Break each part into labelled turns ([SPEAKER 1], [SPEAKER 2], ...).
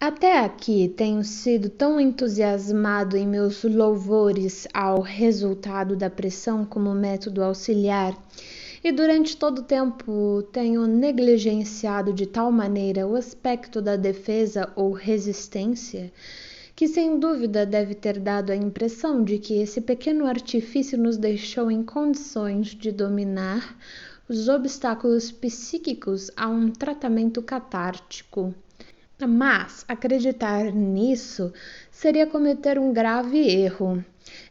[SPEAKER 1] Até aqui tenho sido tão entusiasmado em meus louvores ao resultado da pressão como método auxiliar, e durante todo o tempo tenho negligenciado de tal maneira o aspecto da defesa ou resistência, que sem dúvida deve ter dado a impressão de que esse pequeno artifício nos deixou em condições de dominar os obstáculos psíquicos a um tratamento catártico. Mas acreditar nisso seria cometer um grave erro.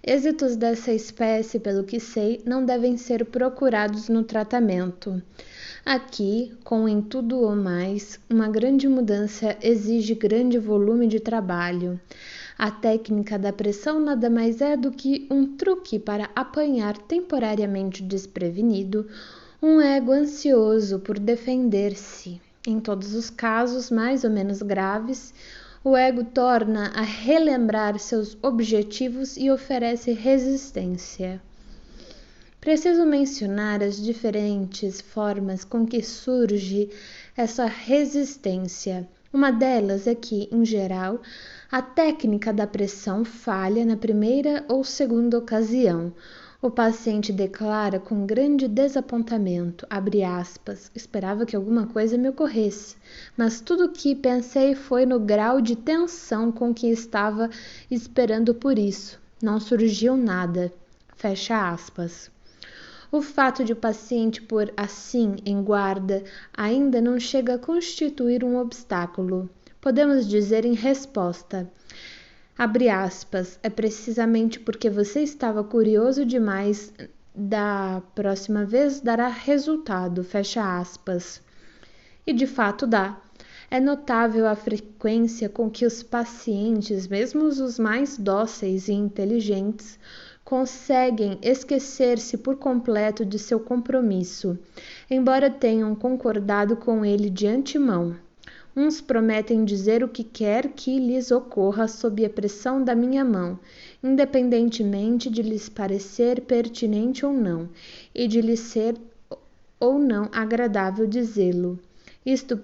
[SPEAKER 1] Êxitos dessa espécie, pelo que sei, não devem ser procurados no tratamento. Aqui, como em tudo o mais, uma grande mudança exige grande volume de trabalho. A técnica da pressão nada mais é do que um truque para apanhar temporariamente desprevenido um ego ansioso por defender-se. Em todos os casos mais ou menos graves, o ego torna a relembrar seus objetivos e oferece resistência. Preciso mencionar as diferentes formas com que surge essa resistência. Uma delas é que, em geral, a técnica da pressão falha na primeira ou segunda ocasião. O paciente declara com grande desapontamento, abre aspas, esperava que alguma coisa me ocorresse, mas tudo o que pensei foi no grau de tensão com que estava esperando por isso. Não surgiu nada, fecha aspas. O fato de o paciente pôr assim em guarda ainda não chega a constituir um obstáculo. Podemos dizer em resposta, abre aspas, é precisamente porque você estava curioso demais, da próxima vez dará resultado, fecha aspas. E de fato dá. É notável a frequência com que os pacientes, mesmo os mais dóceis e inteligentes, conseguem esquecer-se por completo de seu compromisso, embora tenham concordado com ele de antemão. Uns prometem dizer o que quer que lhes ocorra sob a pressão da minha mão, independentemente de lhes parecer pertinente ou não, e de lhes ser ou não agradável dizê-lo. Isto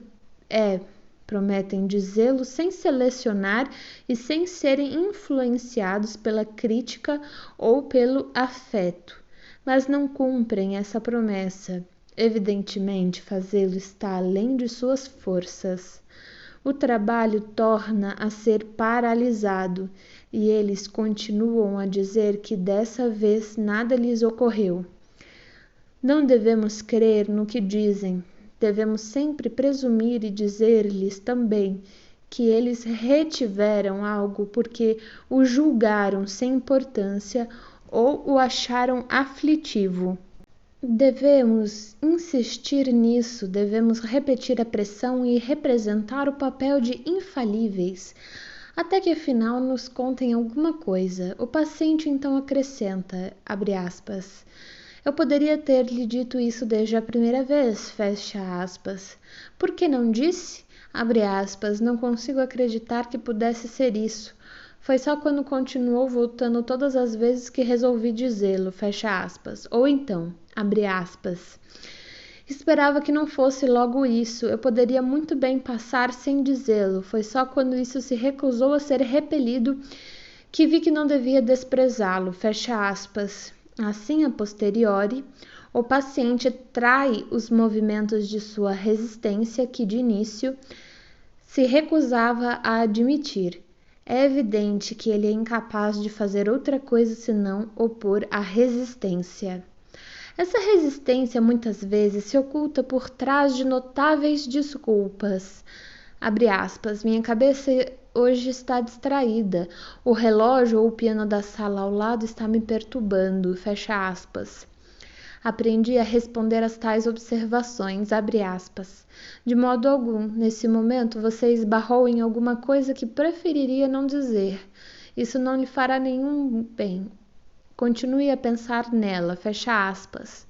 [SPEAKER 1] é, prometem dizê-lo sem selecionar e sem serem influenciados pela crítica ou pelo afeto, mas não cumprem essa promessa. Evidentemente, fazê-lo está além de suas forças. O trabalho torna a ser paralisado e eles continuam a dizer que dessa vez nada lhes ocorreu. Não devemos crer no que dizem, devemos sempre presumir e dizer-lhes também que eles retiveram algo porque o julgaram sem importância ou o acharam aflitivo. Devemos insistir nisso, devemos repetir a pressão e representar o papel de infalíveis, até que afinal nos contem alguma coisa. O paciente então acrescenta, abre aspas, eu poderia ter lhe dito isso desde a primeira vez, fecha aspas. Por que não disse? Abre aspas, não consigo acreditar que pudesse ser isso. Foi só quando continuou voltando todas as vezes que resolvi dizê-lo, fecha aspas. Ou então, abre aspas, esperava que não fosse logo isso, eu poderia muito bem passar sem dizê-lo. Foi só quando isso se recusou a ser repelido que vi que não devia desprezá-lo, fecha aspas. Assim, a posteriori, o paciente trai os movimentos de sua resistência que, de início, se recusava a admitir. É evidente que ele é incapaz de fazer outra coisa senão opor a resistência. Essa resistência muitas vezes se oculta por trás de notáveis desculpas. Abre aspas, minha cabeça hoje está distraída. O relógio ou o piano da sala ao lado está me perturbando. Fecha aspas. Aprendi a responder às tais observações, abre aspas. De modo algum, nesse momento você esbarrou em alguma coisa que preferiria não dizer. Isso não lhe fará nenhum bem. Continue a pensar nela, fecha aspas.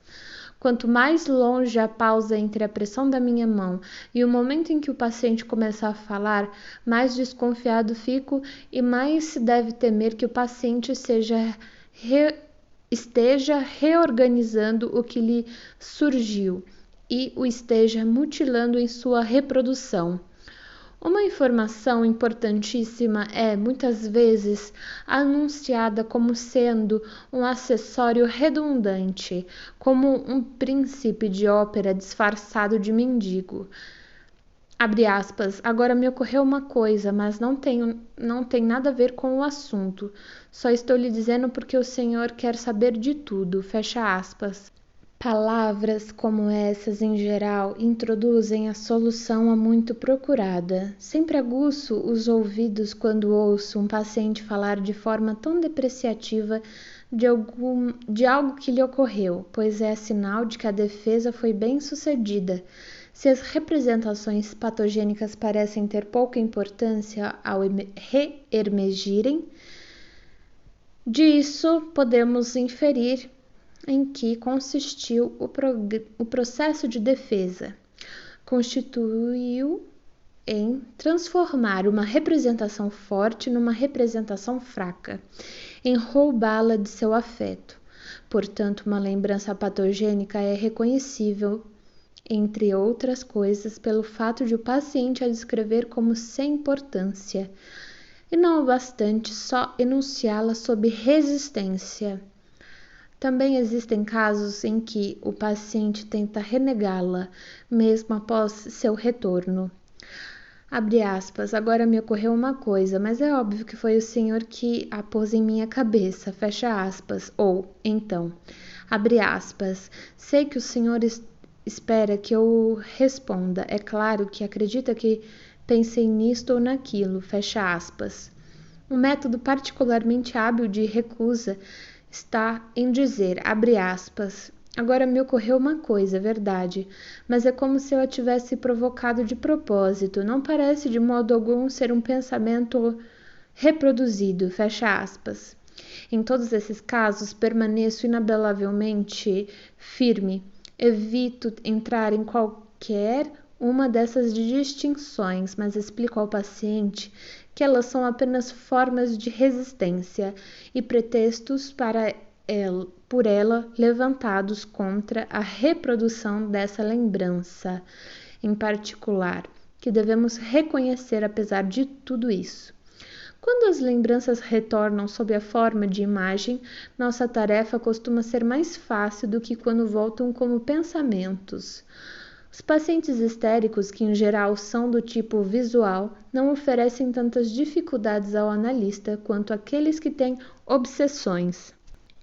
[SPEAKER 1] Quanto mais longe a pausa entre a pressão da minha mão e o momento em que o paciente começa a falar, mais desconfiado fico e mais se deve temer que o paciente esteja reorganizando o que lhe surgiu e o esteja mutilando em sua reprodução. Uma informação importantíssima é, muitas vezes, anunciada como sendo um acessório redundante, como um príncipe de ópera disfarçado de mendigo. Abre aspas, agora me ocorreu uma coisa, mas não tem nada a ver com o assunto. Só estou lhe dizendo porque o senhor quer saber de tudo. Fecha aspas. Palavras como essas, em geral, introduzem a solução há muito procurada. Sempre aguço os ouvidos quando ouço um paciente falar de forma tão depreciativa de algo que lhe ocorreu, pois é sinal de que a defesa foi bem sucedida. Se as representações patogênicas parecem ter pouca importância ao reemergirem, disso podemos inferir em que consistiu o processo de defesa. Constituiu em transformar uma representação forte numa representação fraca, em roubá-la de seu afeto. Portanto, uma lembrança patogênica é reconhecível, entre outras coisas, pelo fato de o paciente a descrever como sem importância, e não o bastante só enunciá-la sob resistência. Também existem casos em que o paciente tenta renegá-la, mesmo após seu retorno. Abre aspas, agora me ocorreu uma coisa, mas é óbvio que foi o senhor que a pôs em minha cabeça, fecha aspas. Ou, então, abre aspas, sei que o senhor espera que eu responda, é claro que acredita que pensei nisto ou naquilo, fecha aspas. Um método particularmente hábil de recusa está em dizer, abre aspas, agora me ocorreu uma coisa, é verdade, mas é como se eu a tivesse provocado de propósito, não parece de modo algum ser um pensamento reproduzido, fecha aspas. Em todos esses casos, permaneço inabalavelmente firme, evito entrar em qualquer uma dessas distinções, mas explico ao paciente que elas são apenas formas de resistência e pretextos por ela levantados contra a reprodução dessa lembrança, em particular, que devemos reconhecer apesar de tudo isso. Quando as lembranças retornam sob a forma de imagem, nossa tarefa costuma ser mais fácil do que quando voltam como pensamentos. Os pacientes histéricos, que em geral são do tipo visual, não oferecem tantas dificuldades ao analista quanto aqueles que têm obsessões.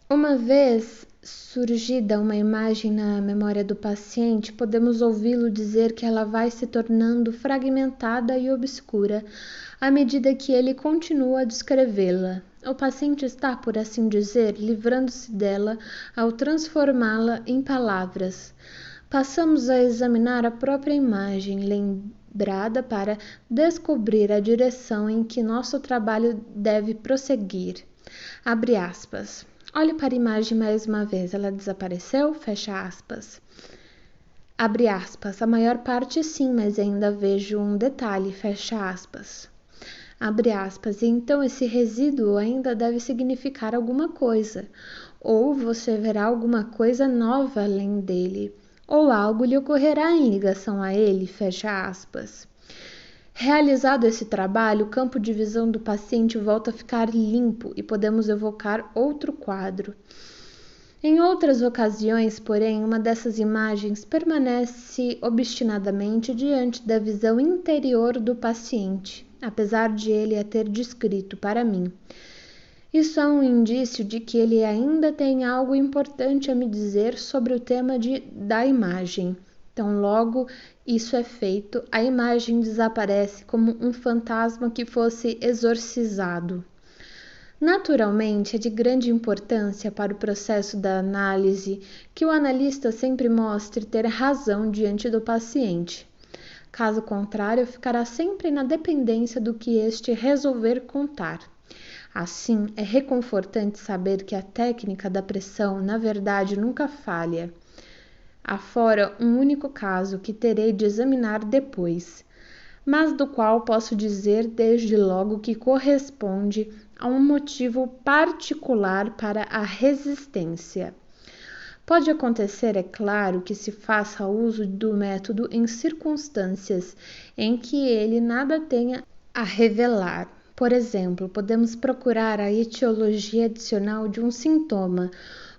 [SPEAKER 1] Uma vez surgida uma imagem na memória do paciente, podemos ouvi-lo dizer que ela vai se tornando fragmentada e obscura à medida que ele continua a descrevê-la. O paciente está, por assim dizer, livrando-se dela ao transformá-la em palavras. Passamos a examinar a própria imagem lembrada para descobrir a direção em que nosso trabalho deve prosseguir. Abre aspas. Olhe para a imagem mais uma vez. Ela desapareceu? Fecha aspas. Abre aspas. A maior parte sim, mas ainda vejo um detalhe. Fecha aspas. Abre aspas. E então esse resíduo ainda deve significar alguma coisa. Ou você verá alguma coisa nova além dele. Ou algo lhe ocorrerá em ligação a ele, fecha aspas. Realizado esse trabalho, o campo de visão do paciente volta a ficar limpo e podemos evocar outro quadro. Em outras ocasiões, porém, uma dessas imagens permanece obstinadamente diante da visão interior do paciente, apesar de ele a ter descrito para mim. Isso é um indício de que ele ainda tem algo importante a me dizer sobre o tema da imagem. Então, logo isso é feito, a imagem desaparece como um fantasma que fosse exorcizado. Naturalmente, é de grande importância para o processo da análise que o analista sempre mostre ter razão diante do paciente. Caso contrário, ficará sempre na dependência do que este resolver contar. Assim, é reconfortante saber que a técnica da pressão, na verdade, nunca falha. Afora um único caso que terei de examinar depois, mas do qual posso dizer desde logo que corresponde a um motivo particular para a resistência. Pode acontecer, é claro, que se faça uso do método em circunstâncias em que ele nada tenha a revelar. Por exemplo, podemos procurar a etiologia adicional de um sintoma,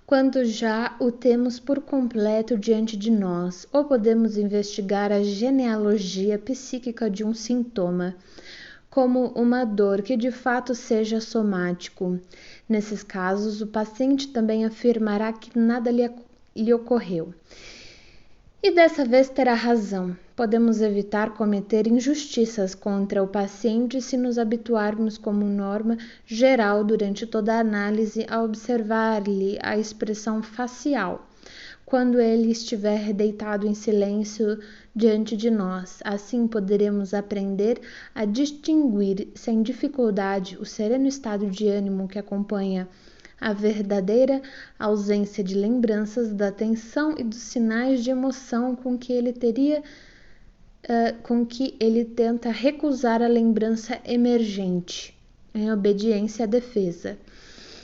[SPEAKER 1] quando já o temos por completo diante de nós, ou podemos investigar a genealogia psíquica de um sintoma, como uma dor que de fato seja somático. Nesses casos, o paciente também afirmará que nada lhe ocorreu. E dessa vez terá razão. Podemos evitar cometer injustiças contra o paciente se nos habituarmos como norma geral durante toda a análise a observar-lhe a expressão facial, quando ele estiver deitado em silêncio diante de nós. Assim poderemos aprender a distinguir sem dificuldade o sereno estado de ânimo que acompanha a verdadeira ausência de lembranças da tensão e dos sinais de emoção com que ele tenta recusar a lembrança emergente, em obediência à defesa.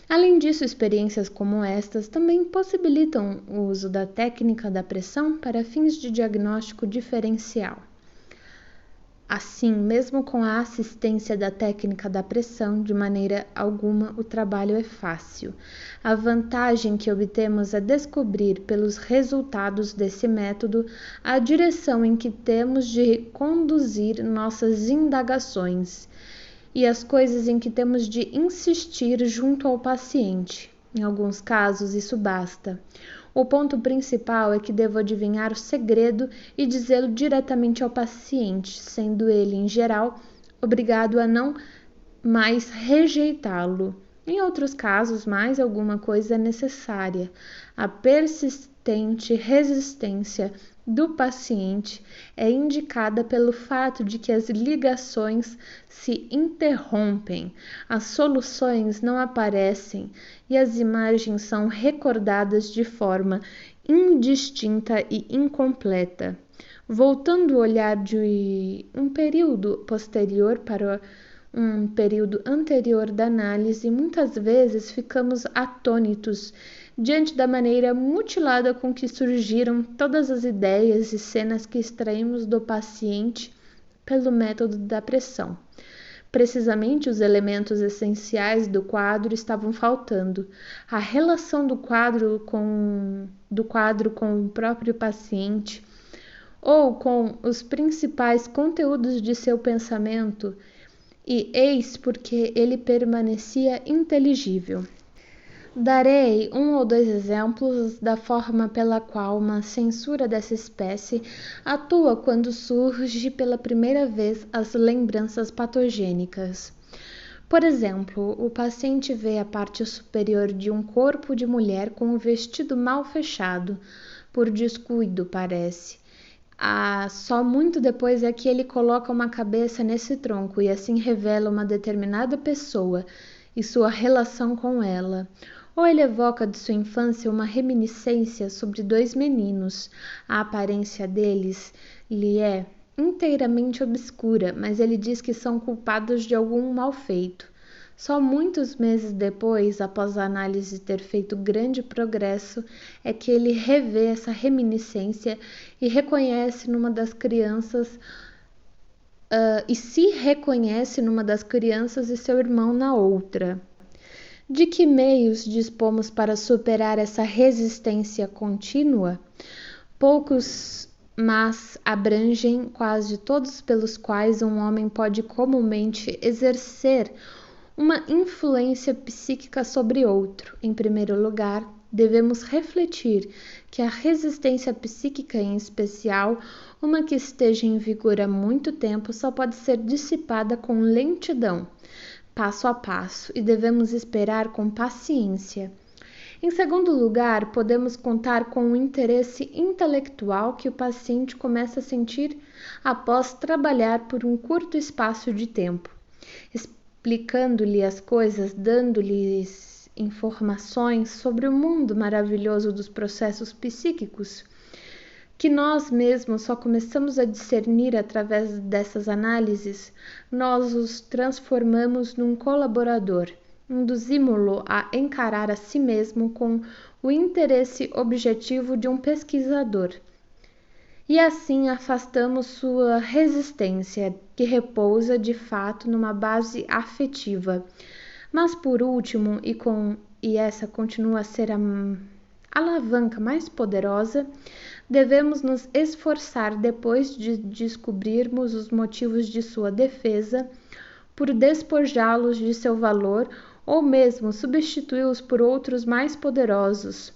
[SPEAKER 1] Além disso, experiências como estas também possibilitam o uso da técnica da pressão para fins de diagnóstico diferencial. Assim, mesmo com a assistência da técnica da pressão, de maneira alguma o trabalho é fácil. A vantagem que obtemos é descobrir, pelos resultados desse método, a direção em que temos de conduzir nossas indagações e as coisas em que temos de insistir junto ao paciente. Em alguns casos, isso basta. O ponto principal é que devo adivinhar o segredo e dizê-lo diretamente ao paciente, sendo ele, em geral, obrigado a não mais rejeitá-lo. Em outros casos, mais alguma coisa é necessária. A persistente resistência do paciente é indicada pelo fato de que as ligações se interrompem, as soluções não aparecem e as imagens são recordadas de forma indistinta e incompleta. Voltando o olhar de um período posterior para um período anterior da análise, muitas vezes ficamos atônitos diante da maneira mutilada com que surgiram todas as ideias e cenas que extraímos do paciente pelo método da pressão. Precisamente os elementos essenciais do quadro estavam faltando. A relação do quadro com o próprio paciente, ou com os principais conteúdos de seu pensamento, e eis porque ele permanecia inteligível. Darei um ou dois exemplos da forma pela qual uma censura dessa espécie atua quando surge pela primeira vez as lembranças patogênicas. Por exemplo, o paciente vê a parte superior de um corpo de mulher com o vestido mal fechado, por descuido, parece. Só muito depois é que ele coloca uma cabeça nesse tronco e assim revela uma determinada pessoa e sua relação com ela. Ou ele evoca de sua infância uma reminiscência sobre dois meninos. A aparência deles lhe é inteiramente obscura, mas ele diz que são culpados de algum mal feito. Só muitos meses depois, após a análise ter feito grande progresso, é que ele revê essa reminiscência e reconhece numa das crianças e se reconhece numa das crianças e seu irmão na outra. De que meios dispomos para superar essa resistência contínua? Poucos, mas abrangem quase todos pelos quais um homem pode comumente exercer uma influência psíquica sobre outro. Em primeiro lugar, devemos refletir que a resistência psíquica, em especial, uma que esteja em vigor há muito tempo, só pode ser dissipada com lentidão, passo a passo, e devemos esperar com paciência. Em segundo lugar, podemos contar com o interesse intelectual que o paciente começa a sentir após trabalhar por um curto espaço de tempo, explicando-lhe as coisas, dando-lhes informações sobre o mundo maravilhoso dos processos psíquicos, que nós mesmos só começamos a discernir através dessas análises. Nós os transformamos num colaborador, induzimos-lo a encarar a si mesmo com o interesse objetivo de um pesquisador. E assim afastamos sua resistência, que repousa de fato numa base afetiva. Mas por último, e essa continua a ser a alavanca mais poderosa, devemos nos esforçar, depois de descobrirmos os motivos de sua defesa, por despojá-los de seu valor ou mesmo substituí-los por outros mais poderosos.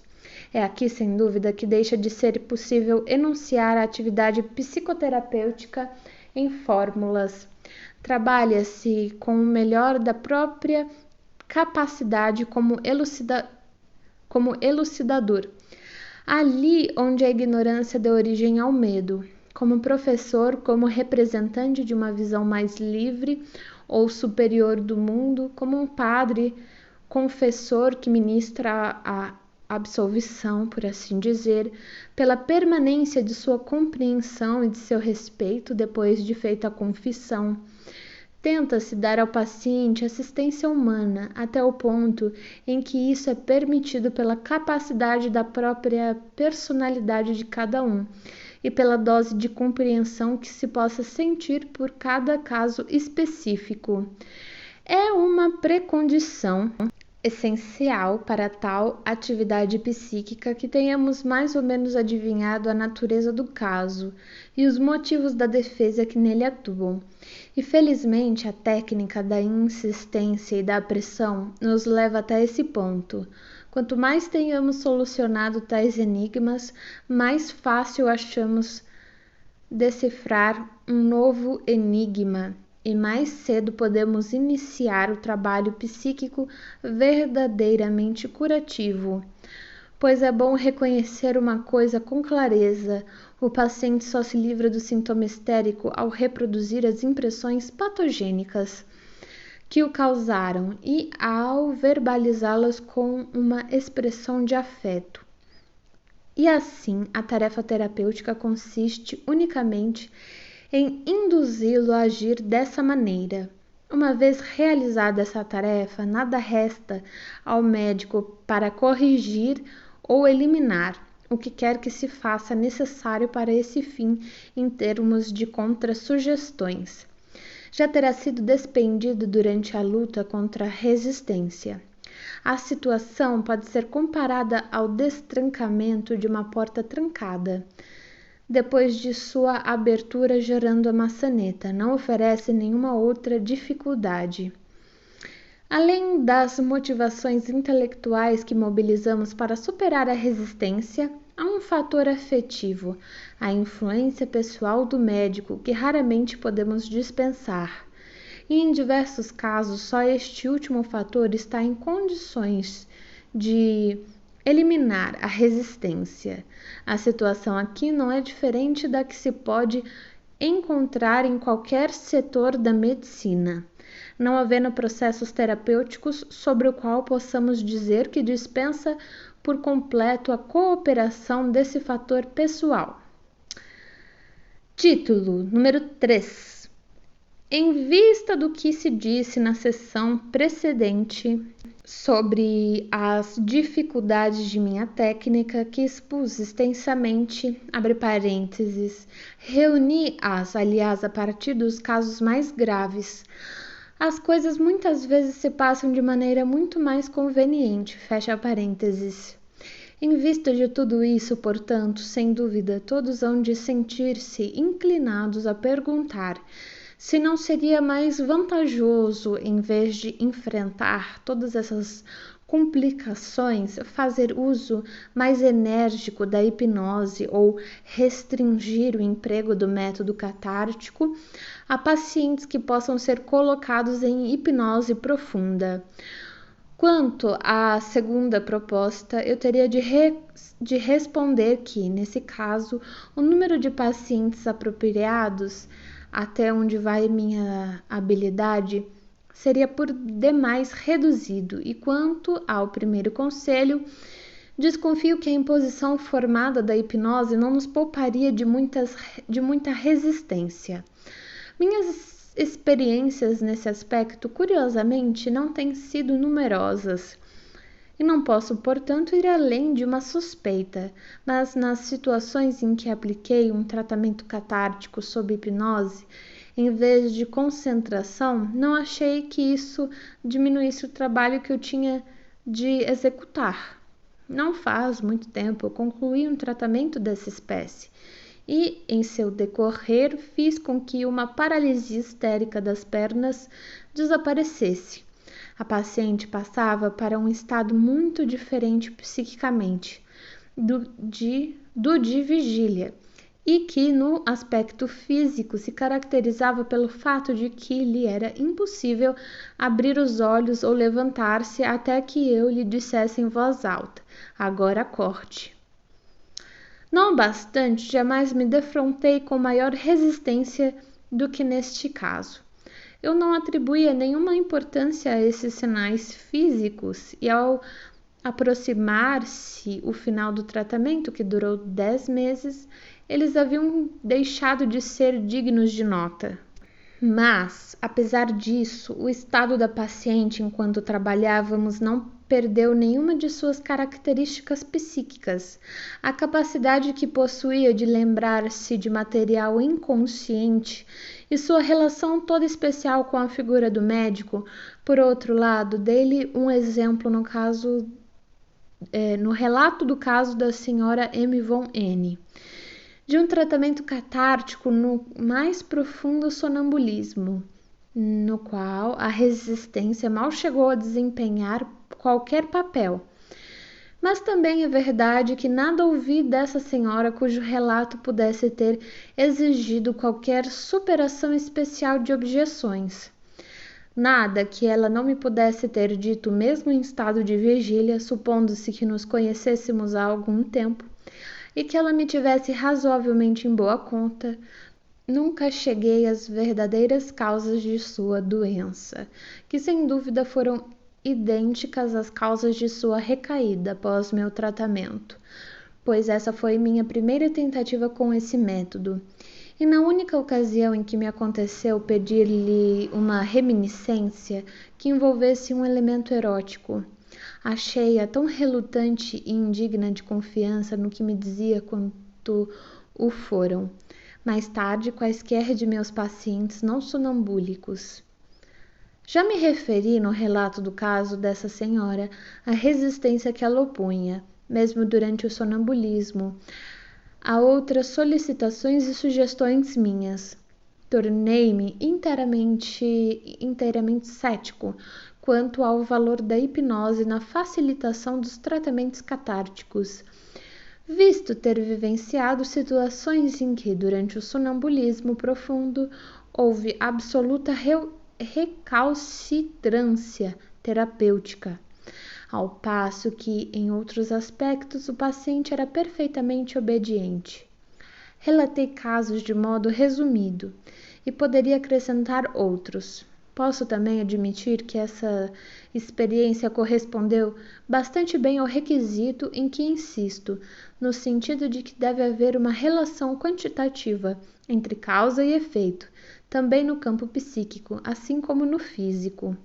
[SPEAKER 1] É aqui, sem dúvida, que deixa de ser possível enunciar a atividade psicoterapêutica em fórmulas. Trabalha-se com o melhor da própria capacidade como elucidador. Ali onde a ignorância deu origem ao medo. Como professor, como representante de uma visão mais livre ou superior do mundo, como um padre confessor que ministra a absolvição, por assim dizer, pela permanência de sua compreensão e de seu respeito depois de feita a confissão. Tenta-se dar ao paciente assistência humana até o ponto em que isso é permitido pela capacidade da própria personalidade de cada um e pela dose de compreensão que se possa sentir por cada caso específico. É uma precondição essencial para tal atividade psíquica que tenhamos mais ou menos adivinhado a natureza do caso e os motivos da defesa que nele atuam. E felizmente a técnica da insistência e da pressão nos leva até esse ponto. Quanto mais tenhamos solucionado tais enigmas, mais fácil achamos decifrar um novo enigma. E mais cedo podemos iniciar o trabalho psíquico verdadeiramente curativo. Pois é bom reconhecer uma coisa com clareza: o paciente só se livra do sintoma histérico ao reproduzir as impressões patogênicas que o causaram e ao verbalizá-las com uma expressão de afeto. E assim, a tarefa terapêutica consiste unicamente em induzi-lo a agir dessa maneira. Uma vez realizada essa tarefa, nada resta ao médico para corrigir ou eliminar o que quer que se faça necessário para esse fim em termos de contrassugestões. Já terá sido despendido durante a luta contra a resistência. A situação pode ser comparada ao destrancamento de uma porta trancada. Depois de sua abertura gerando a maçaneta, não oferece nenhuma outra dificuldade. Além das motivações intelectuais que mobilizamos para superar a resistência, há um fator afetivo, a influência pessoal do médico, que raramente podemos dispensar. E em diversos casos, só este último fator está em condições de eliminar a resistência. A situação aqui não é diferente da que se pode encontrar em qualquer setor da medicina, não havendo processos terapêuticos sobre o qual possamos dizer que dispensa por completo a cooperação desse fator pessoal. Título número 3. Em vista do que se disse na sessão precedente sobre as dificuldades de minha técnica, que expus extensamente, abre parênteses, reuni-as, aliás, a partir dos casos mais graves. As coisas muitas vezes se passam de maneira muito mais conveniente, fecha parênteses. Em vista de tudo isso, portanto, sem dúvida, todos hão de sentir-se inclinados a perguntar se não seria mais vantajoso, em vez de enfrentar todas essas complicações, fazer uso mais enérgico da hipnose ou restringir o emprego do método catártico a pacientes que possam ser colocados em hipnose profunda. Quanto à segunda proposta, eu teria de responder que, nesse caso, o número de pacientes apropriados, até onde vai minha habilidade, seria por demais reduzido. E quanto ao primeiro conselho, desconfio que a imposição formada da hipnose não nos pouparia de muita resistência. Minhas experiências nesse aspecto, curiosamente, não têm sido numerosas. E não posso, portanto, ir além de uma suspeita, mas nas situações em que apliquei um tratamento catártico sob hipnose, em vez de concentração, não achei que isso diminuísse o trabalho que eu tinha de executar. Não faz muito tempo eu concluí um tratamento dessa espécie e, em seu decorrer, fiz com que uma paralisia histérica das pernas desaparecesse. A paciente passava para um estado muito diferente psiquicamente do de vigília e que, no aspecto físico, se caracterizava pelo fato de que lhe era impossível abrir os olhos ou levantar-se até que eu lhe dissesse em voz alta: agora acorde. Não obstante, jamais me defrontei com maior resistência do que neste caso. Eu não atribuía nenhuma importância a esses sinais físicos e, ao aproximar-se o final do tratamento, que durou 10 meses, eles haviam deixado de ser dignos de nota. Mas, apesar disso, o estado da paciente enquanto trabalhávamos não perdeu nenhuma de suas características psíquicas. A capacidade que possuía de lembrar-se de material inconsciente e sua relação toda especial com a figura do médico, por outro lado, dei-lhe um exemplo no relato do caso da senhora M. von N., de um tratamento catártico no mais profundo sonambulismo, no qual a resistência mal chegou a desempenhar qualquer papel. Mas também é verdade que nada ouvi dessa senhora cujo relato pudesse ter exigido qualquer superação especial de objeções. Nada que ela não me pudesse ter dito mesmo em estado de vigília, supondo-se que nos conhecêssemos há algum tempo, e que ela me tivesse razoavelmente em boa conta. Nunca cheguei às verdadeiras causas de sua doença, que sem dúvida foram idênticas às causas de sua recaída após meu tratamento, pois essa foi minha primeira tentativa com esse método. E na única ocasião em que me aconteceu pedir-lhe uma reminiscência que envolvesse um elemento erótico, achei-a tão relutante e indigna de confiança no que me dizia quanto o foram, mais tarde, quaisquer de meus pacientes não sonambúlicos. Já me referi no relato do caso dessa senhora à resistência que ela opunha, mesmo durante o sonambulismo, a outras solicitações e sugestões minhas. Tornei-me inteiramente cético quanto ao valor da hipnose na facilitação dos tratamentos catárticos, visto ter vivenciado situações em que, durante o sonambulismo profundo, houve absoluta recalcitrância terapêutica, ao passo que, em outros aspectos, o paciente era perfeitamente obediente. Relatei casos de modo resumido e poderia acrescentar outros. Posso também admitir que essa experiência correspondeu bastante bem ao requisito em que insisto, no sentido de que deve haver uma relação quantitativa entre causa e efeito, também no campo psíquico, assim como no físico.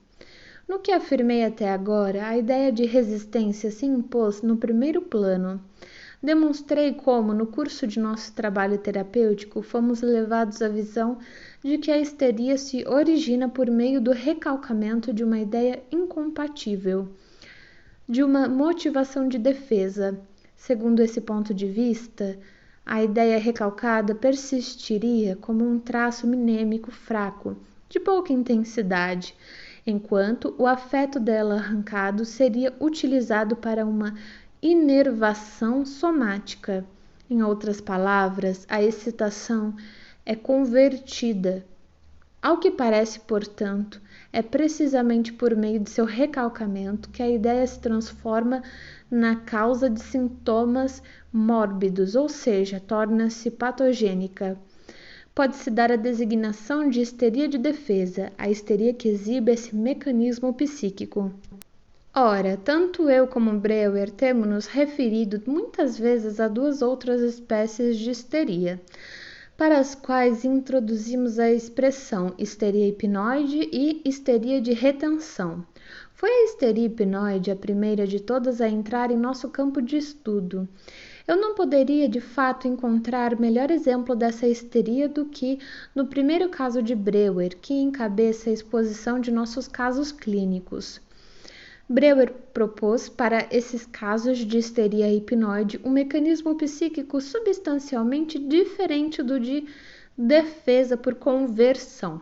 [SPEAKER 1] No que afirmei até agora, a ideia de resistência se impôs no primeiro plano. Demonstrei como, no curso de nosso trabalho terapêutico, fomos levados à visão de que a histeria se origina por meio do recalcamento de uma ideia incompatível, de uma motivação de defesa. Segundo esse ponto de vista, a ideia recalcada persistiria como um traço minêmico fraco, de pouca intensidade, enquanto o afeto dela arrancado seria utilizado para uma inervação somática. Em outras palavras, a excitação é convertida. Ao que parece, portanto, é precisamente por meio de seu recalcamento que a ideia se transforma na causa de sintomas mórbidos, ou seja, torna-se patogênica. Pode-se dar a designação de histeria de defesa, a histeria que exibe esse mecanismo psíquico. Ora, tanto eu como Breuer temos nos referido muitas vezes a duas outras espécies de histeria, para as quais introduzimos a expressão histeria hipnoide e histeria de retenção. Foi a histeria hipnoide a primeira de todas a entrar em nosso campo de estudo. Eu não poderia, de fato, encontrar melhor exemplo dessa histeria do que no primeiro caso de Breuer, que encabeça a exposição de nossos casos clínicos. Breuer propôs para esses casos de histeria hipnoide um mecanismo psíquico substancialmente diferente do de defesa por conversão.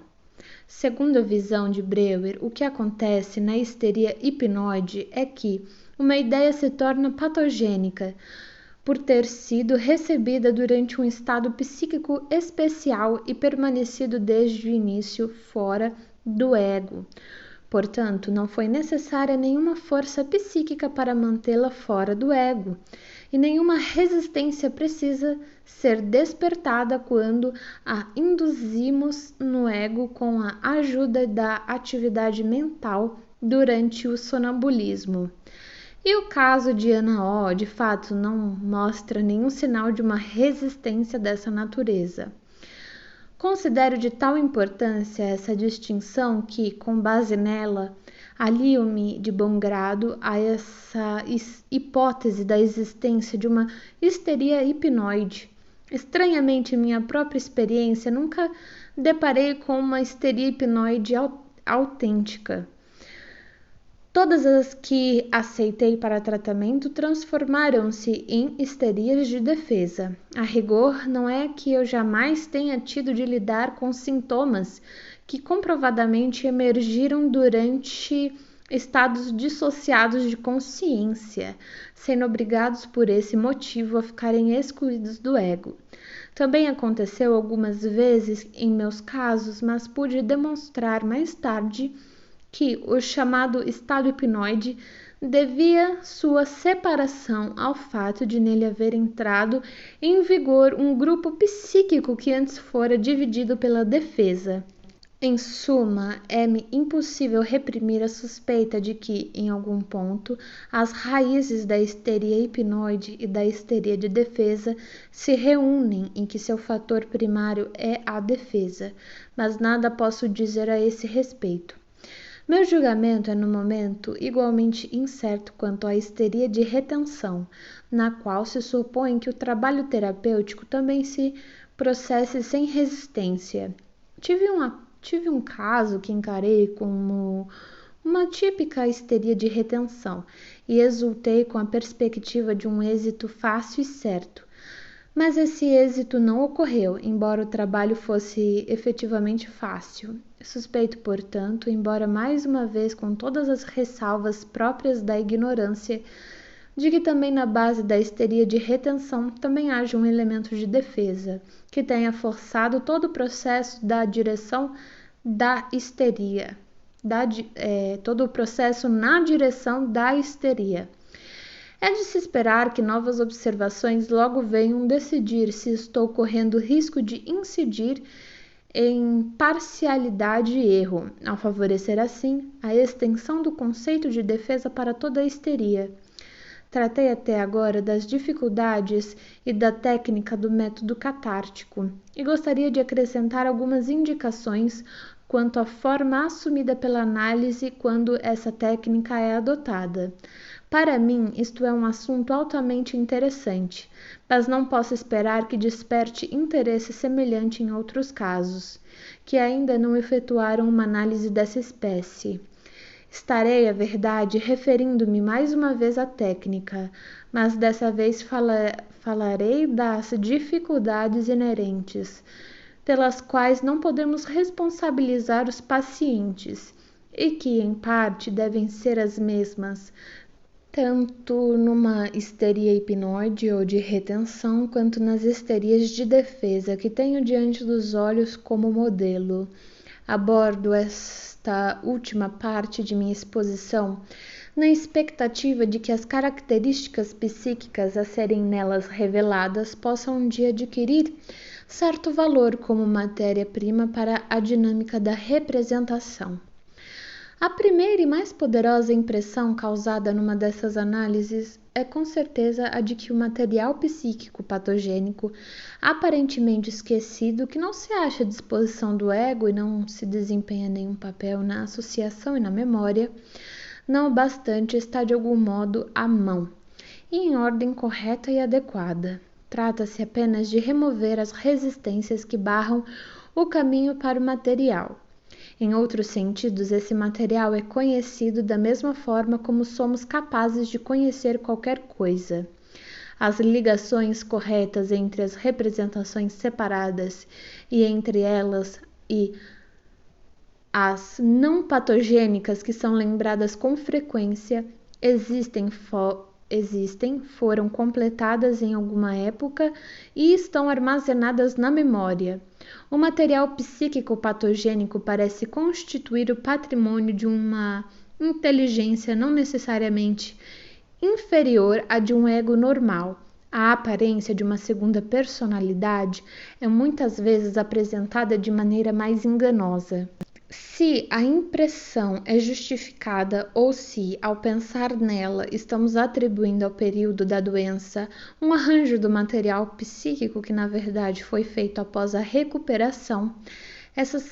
[SPEAKER 1] Segundo a visão de Breuer, o que acontece na histeria hipnoide é que uma ideia se torna patogênica por ter sido recebida durante um estado psíquico especial e permanecido desde o início fora do ego. Portanto, não foi necessária nenhuma força psíquica para mantê-la fora do ego, e nenhuma resistência precisa ser despertada quando a induzimos no ego com a ajuda da atividade mental durante o sonambulismo. E o caso de Ana O, de fato, não mostra nenhum sinal de uma resistência dessa natureza. Considero de tal importância essa distinção que, com base nela, alio-me de bom grado a essa hipótese da existência de uma histeria hipnoide. Estranhamente, em minha própria experiência, nunca deparei com uma histeria hipnoide autêntica. Todas as que aceitei para tratamento transformaram-se em histerias de defesa. A rigor, não é que eu jamais tenha tido de lidar com sintomas que comprovadamente emergiram durante estados dissociados de consciência, sendo obrigados por esse motivo a ficarem excluídos do ego. Também aconteceu algumas vezes em meus casos, mas pude demonstrar mais tarde que o chamado estado hipnoide devia sua separação ao fato de nele haver entrado em vigor um grupo psíquico que antes fora dividido pela defesa. Em suma, é-me impossível reprimir a suspeita de que, em algum ponto, as raízes da histeria hipnoide e da histeria de defesa se reúnem em que seu fator primário é a defesa, mas nada posso dizer a esse respeito. Meu julgamento é, no momento, igualmente incerto quanto à histeria de retenção, na qual se supõe que o trabalho terapêutico também se processe sem resistência. Tive um caso que encarei como uma típica histeria de retenção e exultei com a perspectiva de um êxito fácil e certo. Mas esse êxito não ocorreu, embora o trabalho fosse efetivamente fácil. Suspeito, portanto, embora mais uma vez com todas as ressalvas próprias da ignorância, de que também na base da histeria de retenção também haja um elemento de defesa, que tenha forçado todo o processo da direção da histeria, todo o processo na direção da histeria. É de se esperar que novas observações logo venham decidir se estou correndo risco de incidir em parcialidade e erro, ao favorecer assim a extensão do conceito de defesa para toda a histeria. Tratei até agora das dificuldades e da técnica do método catártico e gostaria de acrescentar algumas indicações quanto à forma assumida pela análise quando essa técnica é adotada. Para mim, isto é um assunto altamente interessante, mas não posso esperar que desperte interesse semelhante em outros casos, que ainda não efetuaram uma análise dessa espécie. Estarei, a verdade, referindo-me mais uma vez à técnica, mas dessa vez falarei das dificuldades inerentes, pelas quais não podemos responsabilizar os pacientes, e que, em parte, devem ser as mesmas, tanto numa histeria hipnoide ou de retenção, quanto nas histerias de defesa que tenho diante dos olhos como modelo. Abordo esta última parte de minha exposição na expectativa de que as características psíquicas a serem nelas reveladas possam um dia adquirir certo valor como matéria-prima para a dinâmica da representação. A primeira e mais poderosa impressão causada numa dessas análises é com certeza a de que o material psíquico patogênico, aparentemente esquecido, que não se acha à disposição do ego e não se desempenha nenhum papel na associação e na memória, não bastante está de algum modo à mão, e em ordem correta e adequada. Trata-se apenas de remover as resistências que barram o caminho para o material. Em outros sentidos, esse material é conhecido da mesma forma como somos capazes de conhecer qualquer coisa. As ligações corretas entre as representações separadas e entre elas e as não patogênicas que são lembradas com frequência foram completadas em alguma época e estão armazenadas na memória. O material psíquico patogênico parece constituir o patrimônio de uma inteligência não necessariamente inferior à de um ego normal. A aparência de uma segunda personalidade é muitas vezes apresentada de maneira mais enganosa. Se a impressão é justificada ou se, ao pensar nela, estamos atribuindo ao período da doença um arranjo do material psíquico que na verdade foi feito após a recuperação, essas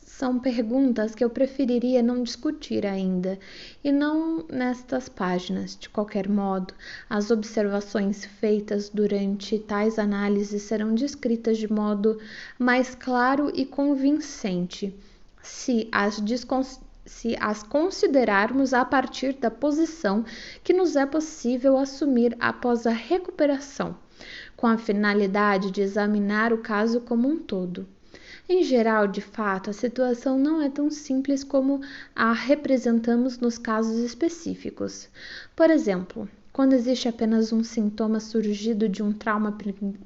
[SPEAKER 1] são perguntas que eu preferiria não discutir ainda, e não nestas páginas. De qualquer modo, as observações feitas durante tais análises serão descritas de modo mais claro e convincente, se as considerarmos a partir da posição que nos é possível assumir após a recuperação, com a finalidade de examinar o caso como um todo. Em geral, de fato, a situação não é tão simples como a representamos nos casos específicos. Por exemplo, quando existe apenas um sintoma surgido de um trauma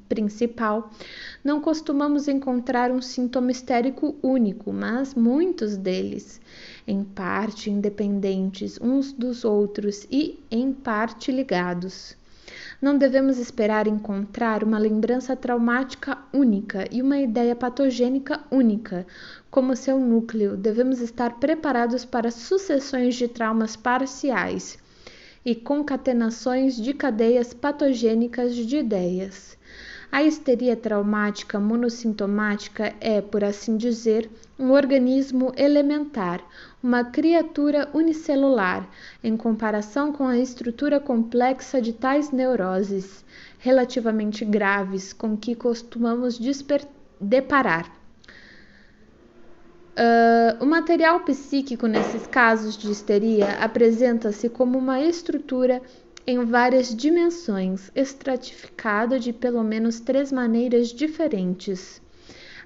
[SPEAKER 1] principal, não costumamos encontrar um sintoma histérico único, mas muitos deles, em parte independentes uns dos outros e em parte ligados. Não devemos esperar encontrar uma lembrança traumática única e uma ideia patogênica única como seu núcleo. Devemos estar preparados para sucessões de traumas parciais e concatenações de cadeias patogênicas de ideias. A histeria traumática monossintomática é, por assim dizer, um organismo elementar, uma criatura unicelular, em comparação com a estrutura complexa de tais neuroses, relativamente graves, com que costumamos deparar. O material psíquico nesses casos de histeria apresenta-se como uma estrutura em várias dimensões, estratificada de pelo menos 3 maneiras diferentes.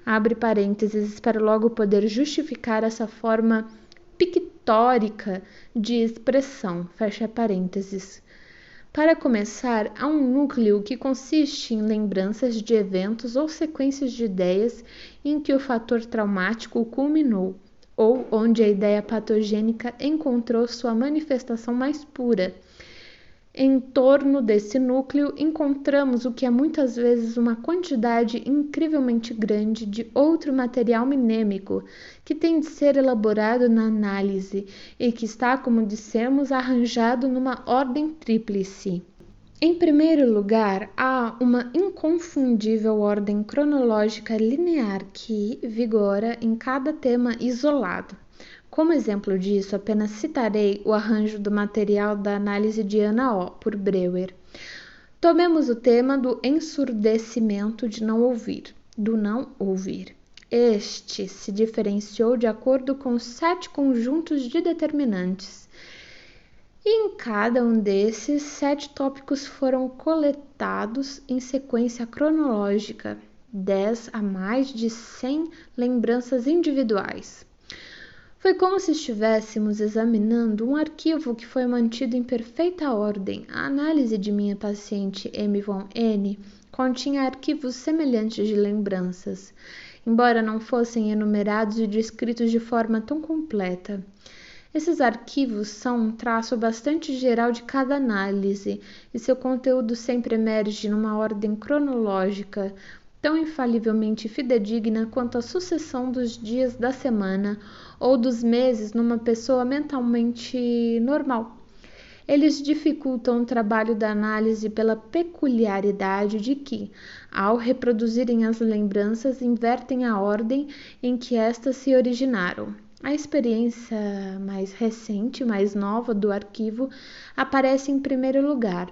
[SPEAKER 1] Abre parênteses, espero logo poder justificar essa forma pictórica de expressão, fecha parênteses. Para começar, há um núcleo que consiste em lembranças de eventos ou sequências de ideias em que o fator traumático culminou, ou onde a ideia patogênica encontrou sua manifestação mais pura. Em torno desse núcleo encontramos o que é muitas vezes uma quantidade incrivelmente grande de outro material mnêmico que tem de ser elaborado na análise e que está, como dissemos, arranjado numa ordem tríplice. Em primeiro lugar, há uma inconfundível ordem cronológica linear que vigora em cada tema isolado. Como exemplo disso, apenas citarei o arranjo do material da análise de Anna O. por Breuer. Tomemos o tema do ensurdecimento de não ouvir, do não ouvir. Este se diferenciou de acordo com 7 conjuntos de determinantes. E em cada um desses, 7 tópicos foram coletados em sequência cronológica, 10 a mais de 100 lembranças individuais. Foi como se estivéssemos examinando um arquivo que foi mantido em perfeita ordem. A análise de minha paciente M. von N. continha arquivos semelhantes de lembranças, embora não fossem enumerados e descritos de forma tão completa. Esses arquivos são um traço bastante geral de cada análise, e seu conteúdo sempre emerge numa ordem cronológica, tão infalivelmente fidedigna quanto a sucessão dos dias da semana ou dos meses numa pessoa mentalmente normal. Eles dificultam o trabalho da análise pela peculiaridade de que, ao reproduzirem as lembranças, invertem a ordem em que estas se originaram. A experiência mais recente, mais nova do arquivo aparece em primeiro lugar,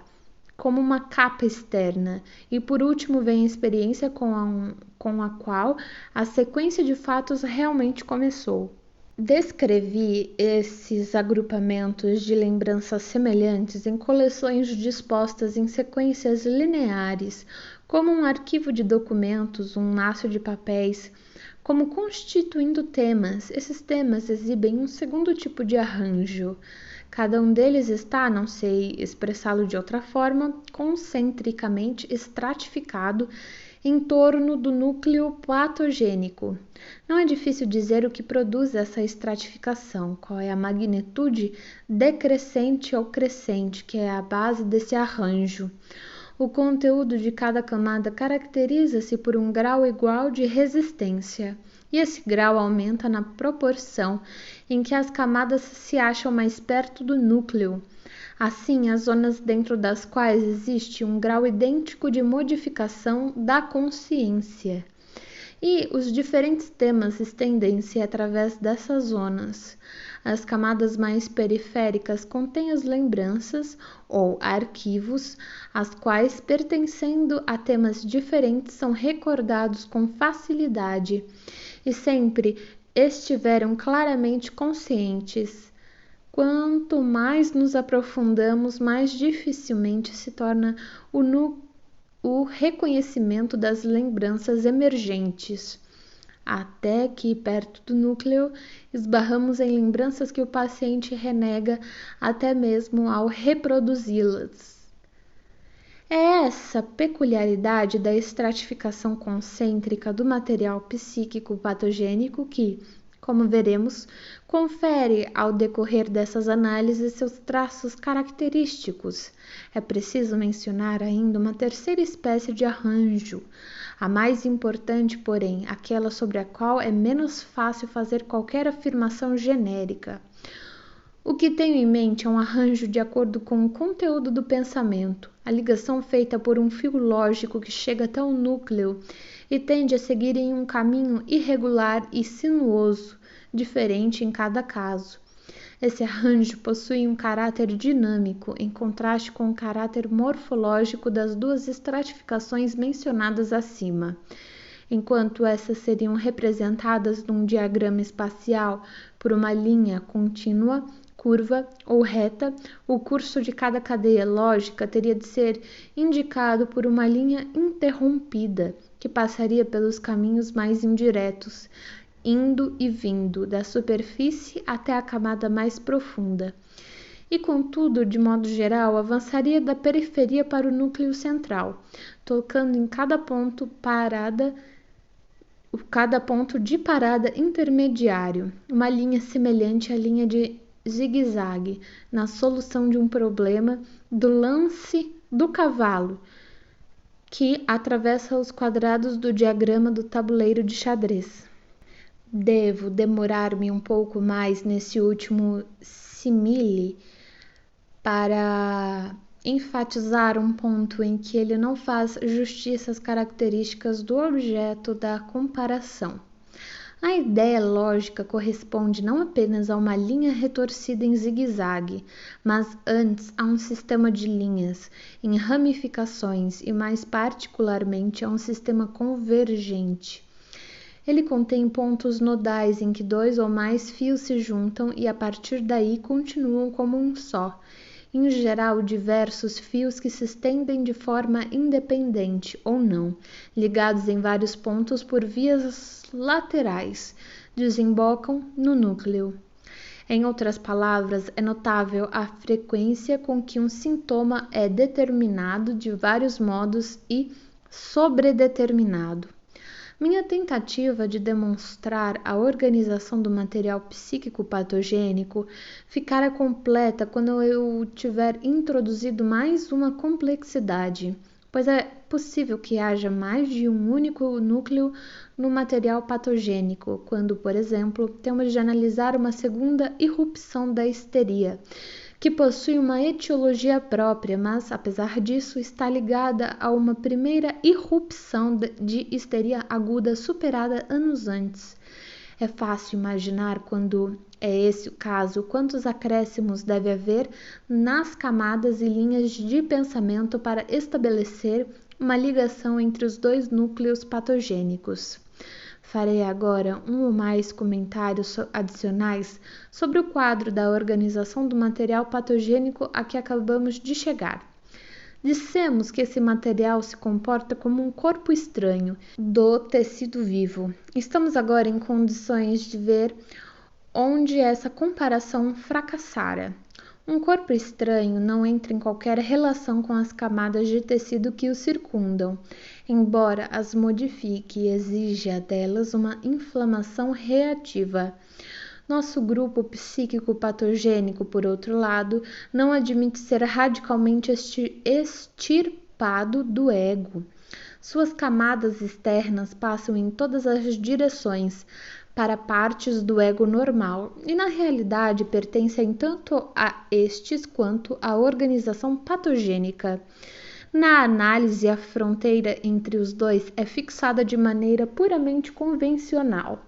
[SPEAKER 1] como uma capa externa, e por último vem a experiência com a qual a sequência de fatos realmente começou. Descrevi esses agrupamentos de lembranças semelhantes em coleções dispostas em sequências lineares, como um arquivo de documentos, um maço de papéis, como constituindo temas. Esses temas exibem um segundo tipo de arranjo. Cada um deles está, não sei expressá-lo de outra forma, concentricamente estratificado em torno do núcleo patogênico. Não é difícil dizer o que produz essa estratificação, qual é a magnitude decrescente ou crescente, que é a base desse arranjo. O conteúdo de cada camada caracteriza-se por um grau igual de resistência, e esse grau aumenta na proporção em que as camadas se acham mais perto do núcleo. Assim, as zonas dentro das quais existe um grau idêntico de modificação da consciência. E os diferentes temas estendem-se através dessas zonas. As camadas mais periféricas contêm as lembranças ou arquivos, as quais, pertencendo a temas diferentes, são recordados com facilidade e sempre estiveram claramente conscientes. Quanto mais nos aprofundamos, mais dificilmente se torna o reconhecimento das lembranças emergentes, até que, perto do núcleo, esbarramos em lembranças que o paciente renega até mesmo ao reproduzi-las. É essa peculiaridade da estratificação concêntrica do material psíquico patogênico que, como veremos, confere ao decorrer dessas análises seus traços característicos. É preciso mencionar ainda uma terceira espécie de arranjo, a mais importante, porém, aquela sobre a qual é menos fácil fazer qualquer afirmação genérica. O que tenho em mente é um arranjo de acordo com o conteúdo do pensamento, a ligação feita por um fio lógico que chega até o núcleo e tende a seguir em um caminho irregular e sinuoso, diferente em cada caso. Esse arranjo possui um caráter dinâmico, em contraste com o caráter morfológico das duas estratificações mencionadas acima. Enquanto essas seriam representadas num diagrama espacial por uma linha contínua, curva ou reta, o curso de cada cadeia lógica teria de ser indicado por uma linha interrompida, que passaria pelos caminhos mais indiretos, indo e vindo da superfície até a camada mais profunda. E, contudo, de modo geral, avançaria da periferia para o núcleo central, tocando em cada ponto de parada intermediário, uma linha semelhante à linha de zigue-zague na solução de um problema do lance do cavalo, que atravessa os quadrados do diagrama do tabuleiro de xadrez. Devo demorar-me um pouco mais nesse último simile para enfatizar um ponto em que ele não faz justiça às características do objeto da comparação. A ideia lógica corresponde não apenas a uma linha retorcida em zigue-zague, mas antes a um sistema de linhas, em ramificações e mais particularmente a um sistema convergente. Ele contém pontos nodais em que dois ou mais fios se juntam e a partir daí continuam como um só, em geral diversos fios que se estendem de forma independente ou não, ligados em vários pontos por vias laterais, desembocam no núcleo. Em outras palavras, é notável a frequência com que um sintoma é determinado de vários modos e sobredeterminado. Minha tentativa de demonstrar a organização do material psíquico patogênico ficará completa quando eu tiver introduzido mais uma complexidade, pois é possível que haja mais de um único núcleo no material patogênico, quando, por exemplo, temos de analisar uma segunda irrupção da histeria, que possui uma etiologia própria, mas, apesar disso, está ligada a uma primeira irrupção de histeria aguda superada anos antes. É fácil imaginar, quando é esse o caso, quantos acréscimos deve haver nas camadas e linhas de pensamento para estabelecer uma ligação entre os dois núcleos patogênicos. Farei agora um ou mais comentários adicionais sobre o quadro da organização do material patogênico a que acabamos de chegar. Dissemos que esse material se comporta como um corpo estranho do tecido vivo. Estamos agora em condições de ver onde essa comparação fracassara. Um corpo estranho não entra em qualquer relação com as camadas de tecido que o circundam, embora as modifique e exija delas uma inflamação reativa. Nosso grupo psíquico patogênico, por outro lado, não admite ser radicalmente extirpado do ego. Suas camadas externas passam em todas as direções para partes do ego normal e, na realidade, pertencem tanto a estes quanto à organização patogênica. Na análise, a fronteira entre os dois é fixada de maneira puramente convencional,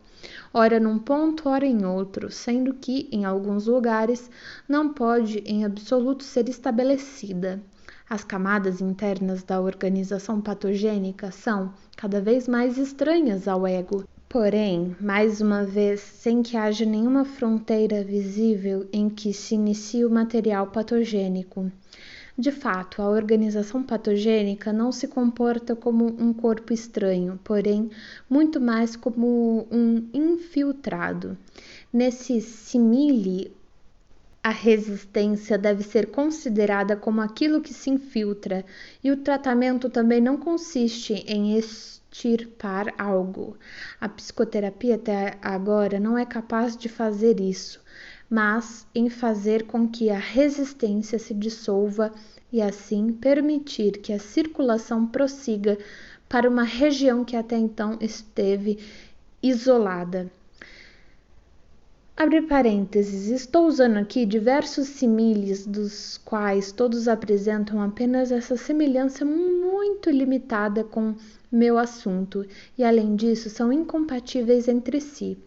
[SPEAKER 1] ora num ponto, ora em outro, sendo que, em alguns lugares, não pode em absoluto ser estabelecida. As camadas internas da organização patogênica são cada vez mais estranhas ao ego. Porém, mais uma vez, sem que haja nenhuma fronteira visível em que se inicie o material patogênico. De fato, a organização patogênica não se comporta como um corpo estranho, porém, muito mais como um infiltrado. Nesse simile, a resistência deve ser considerada como aquilo que se infiltra, e o tratamento também não consiste em extirpar algo. A psicoterapia até agora não é capaz de fazer isso, mas em fazer com que a resistência se dissolva e assim permitir que a circulação prossiga para uma região que até então esteve isolada. Abre parênteses, estou usando aqui diversos símiles, dos quais todos apresentam apenas essa semelhança muito limitada com meu assunto, e além disso são incompatíveis entre si.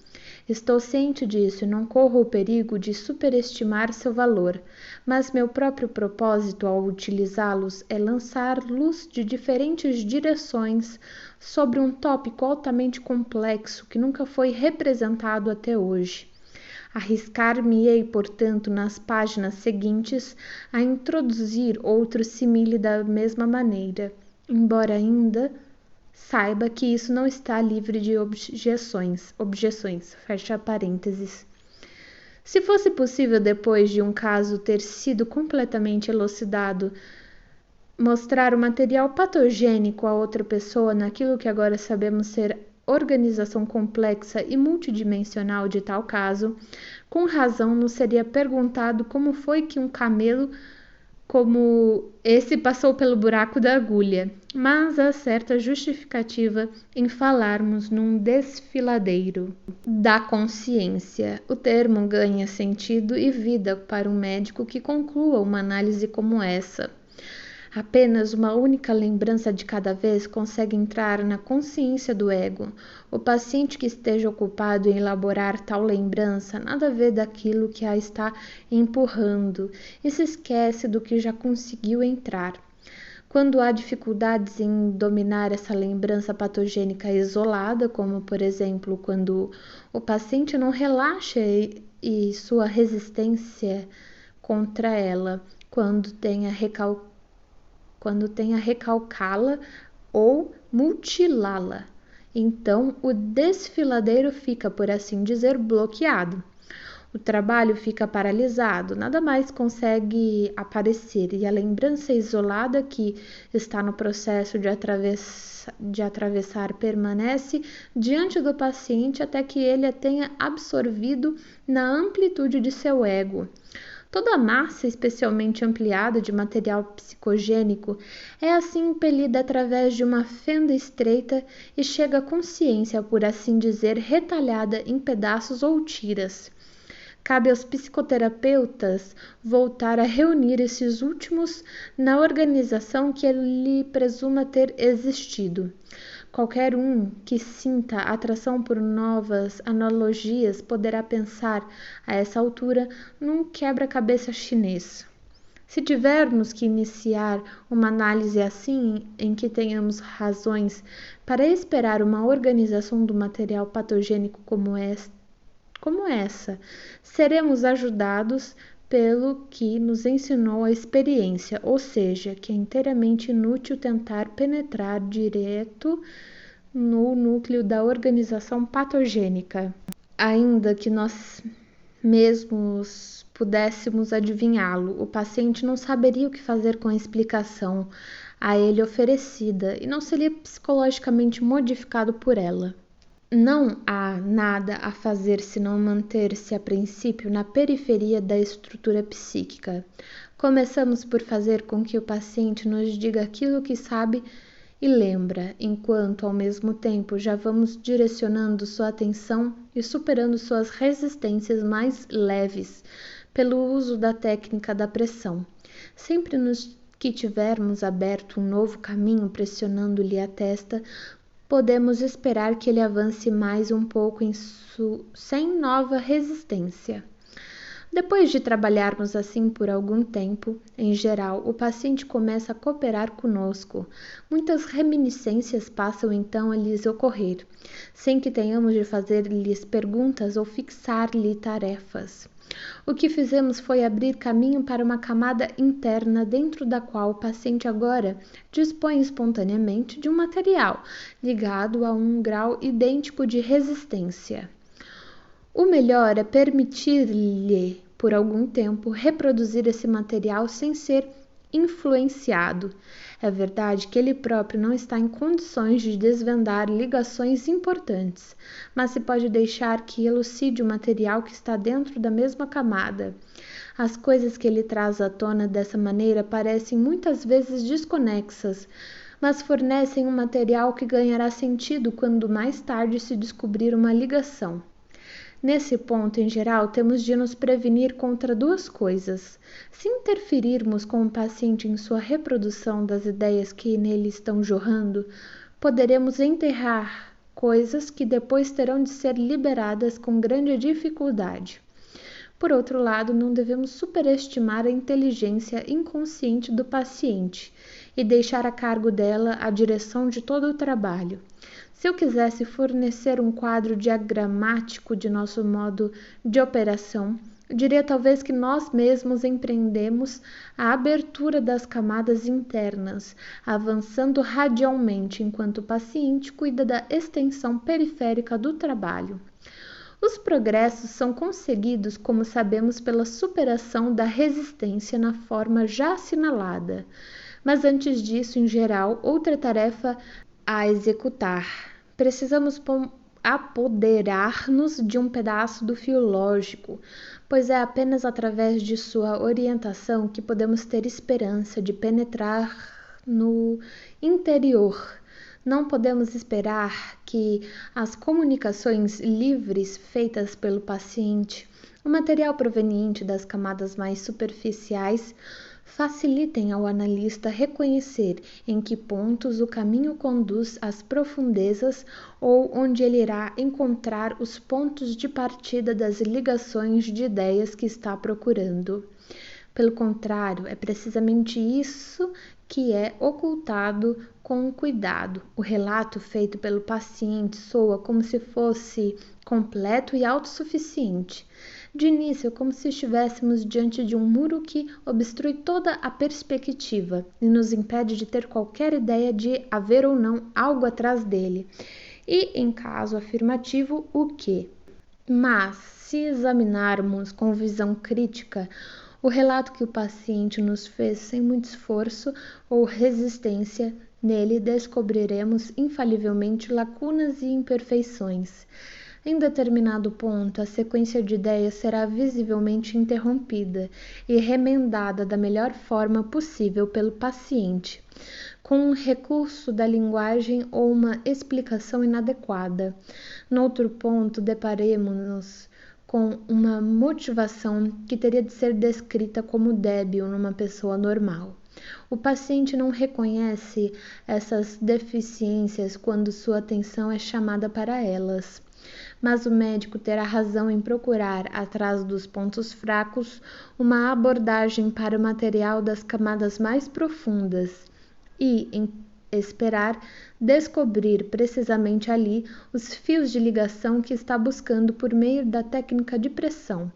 [SPEAKER 1] Estou ciente disso e não corro o perigo de superestimar seu valor, mas meu próprio propósito ao utilizá-los é lançar luz de diferentes direções sobre um tópico altamente complexo que nunca foi representado até hoje. Arriscar-me-ei, portanto, nas páginas seguintes, a introduzir outro simile da mesma maneira, embora ainda saiba que isso não está livre de objeções, fecha parênteses. Se fosse possível, depois de um caso ter sido completamente elucidado, mostrar o material patogênico a outra pessoa naquilo que agora sabemos ser organização complexa e multidimensional de tal caso, com razão nos seria perguntado como foi que um camelo como esse passou pelo buraco da agulha, mas há certa justificativa em falarmos num desfiladeiro da consciência. O termo ganha sentido e vida para um médico que conclua uma análise como essa. Apenas uma única lembrança de cada vez consegue entrar na consciência do ego. O paciente que esteja ocupado em elaborar tal lembrança nada vê daquilo que a está empurrando e se esquece do que já conseguiu entrar. Quando há dificuldades em dominar essa lembrança patogênica isolada, como por exemplo quando o paciente não relaxa e sua resistência contra ela, quando tem a recalcá-la ou mutilá-la. Então, o desfiladeiro fica, por assim dizer, bloqueado. O trabalho fica paralisado, nada mais consegue aparecer e a lembrança isolada que está no processo de atravessar permanece diante do paciente até que ele a tenha absorvido na amplitude de seu ego. Toda a massa especialmente ampliada de material psicogênico é assim impelida através de uma fenda estreita e chega à consciência, por assim dizer, retalhada em pedaços ou tiras. Cabe aos psicoterapeutas voltar a reunir esses últimos na organização que ele presuma ter existido. Qualquer um que sinta atração por novas analogias poderá pensar, a essa altura, num quebra-cabeça chinês. Se tivermos que iniciar uma análise assim, em que tenhamos razões para esperar uma organização do material patogênico como essa, seremos ajudados pelo que nos ensinou a experiência, ou seja, que é inteiramente inútil tentar penetrar direto no núcleo da organização patogênica, ainda que nós mesmos pudéssemos adivinhá-lo. O paciente não saberia o que fazer com a explicação a ele oferecida e não seria psicologicamente modificado por ela. Não há nada a fazer senão manter-se a princípio na periferia da estrutura psíquica. Começamos por fazer com que o paciente nos diga aquilo que sabe e lembra, enquanto ao mesmo tempo já vamos direcionando sua atenção e superando suas resistências mais leves pelo uso da técnica da pressão. Sempre que tivermos aberto um novo caminho pressionando-lhe a testa, podemos esperar que ele avance mais um pouco sem nova resistência. Depois de trabalharmos assim por algum tempo, em geral, o paciente começa a cooperar conosco. Muitas reminiscências passam então a lhes ocorrer, sem que tenhamos de fazer-lhes perguntas ou fixar-lhe tarefas. O que fizemos foi abrir caminho para uma camada interna dentro da qual o paciente agora dispõe espontaneamente de um material ligado a um grau idêntico de resistência. O melhor é permitir-lhe, por algum tempo, reproduzir esse material sem ser influenciado. É verdade que ele próprio não está em condições de desvendar ligações importantes, mas se pode deixar que elucide o material que está dentro da mesma camada. As coisas que ele traz à tona dessa maneira parecem muitas vezes desconexas, mas fornecem um material que ganhará sentido quando mais tarde se descobrir uma ligação. Nesse ponto, em geral, temos de nos prevenir contra duas coisas. Se interferirmos com o paciente em sua reprodução das ideias que nele estão jorrando, poderemos enterrar coisas que depois terão de ser liberadas com grande dificuldade. Por outro lado, não devemos superestimar a inteligência inconsciente do paciente e deixar a cargo dela a direção de todo o trabalho. Se eu quisesse fornecer um quadro diagramático de nosso modo de operação, diria talvez que nós mesmos empreendemos a abertura das camadas internas, avançando radialmente enquanto o paciente cuida da extensão periférica do trabalho. Os progressos são conseguidos, como sabemos, pela superação da resistência na forma já assinalada. Mas antes disso, em geral, outra tarefa a executar. Precisamos apoderar-nos de um pedaço do fio lógico, pois é apenas através de sua orientação que podemos ter esperança de penetrar no interior. Não podemos esperar que as comunicações livres feitas pelo paciente, o material proveniente das camadas mais superficiais, facilitem ao analista reconhecer em que pontos o caminho conduz às profundezas ou onde ele irá encontrar os pontos de partida das ligações de ideias que está procurando. Pelo contrário, é precisamente isso que é ocultado com cuidado. O relato feito pelo paciente soa como se fosse completo e autossuficiente. De início, como se estivéssemos diante de um muro que obstrui toda a perspectiva e nos impede de ter qualquer ideia de haver ou não algo atrás dele. E, em caso afirmativo, o que? Mas, se examinarmos com visão crítica o relato que o paciente nos fez sem muito esforço ou resistência, nele descobriremos infalivelmente lacunas e imperfeições. Em determinado ponto, a sequência de ideias será visivelmente interrompida e remendada da melhor forma possível pelo paciente, com um recurso da linguagem ou uma explicação inadequada. Noutro ponto, deparemo-nos com uma motivação que teria de ser descrita como débil numa pessoa normal. O paciente não reconhece essas deficiências quando sua atenção é chamada para elas. Mas o médico terá razão em procurar, atrás dos pontos fracos, uma abordagem para o material das camadas mais profundas e, em esperar, descobrir precisamente ali os fios de ligação que está buscando por meio da técnica de pressão.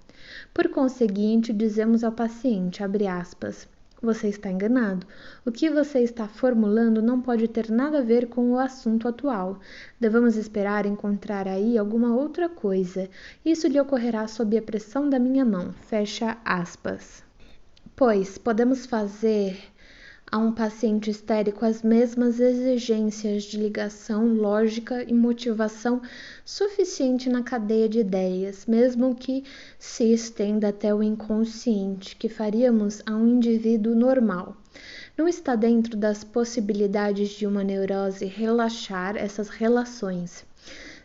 [SPEAKER 1] Por conseguinte, dizemos ao paciente, abre aspas, você está enganado. O que você está formulando não pode ter nada a ver com o assunto atual. Devemos esperar encontrar aí alguma outra coisa. Isso lhe ocorrerá sob a pressão da minha mão. Fecha aspas. Pois podemos fazer a um paciente histérico as mesmas exigências de ligação, lógica e motivação suficiente na cadeia de ideias, mesmo que se estenda até o inconsciente, que faríamos a um indivíduo normal. Não está dentro das possibilidades de uma neurose relaxar essas relações.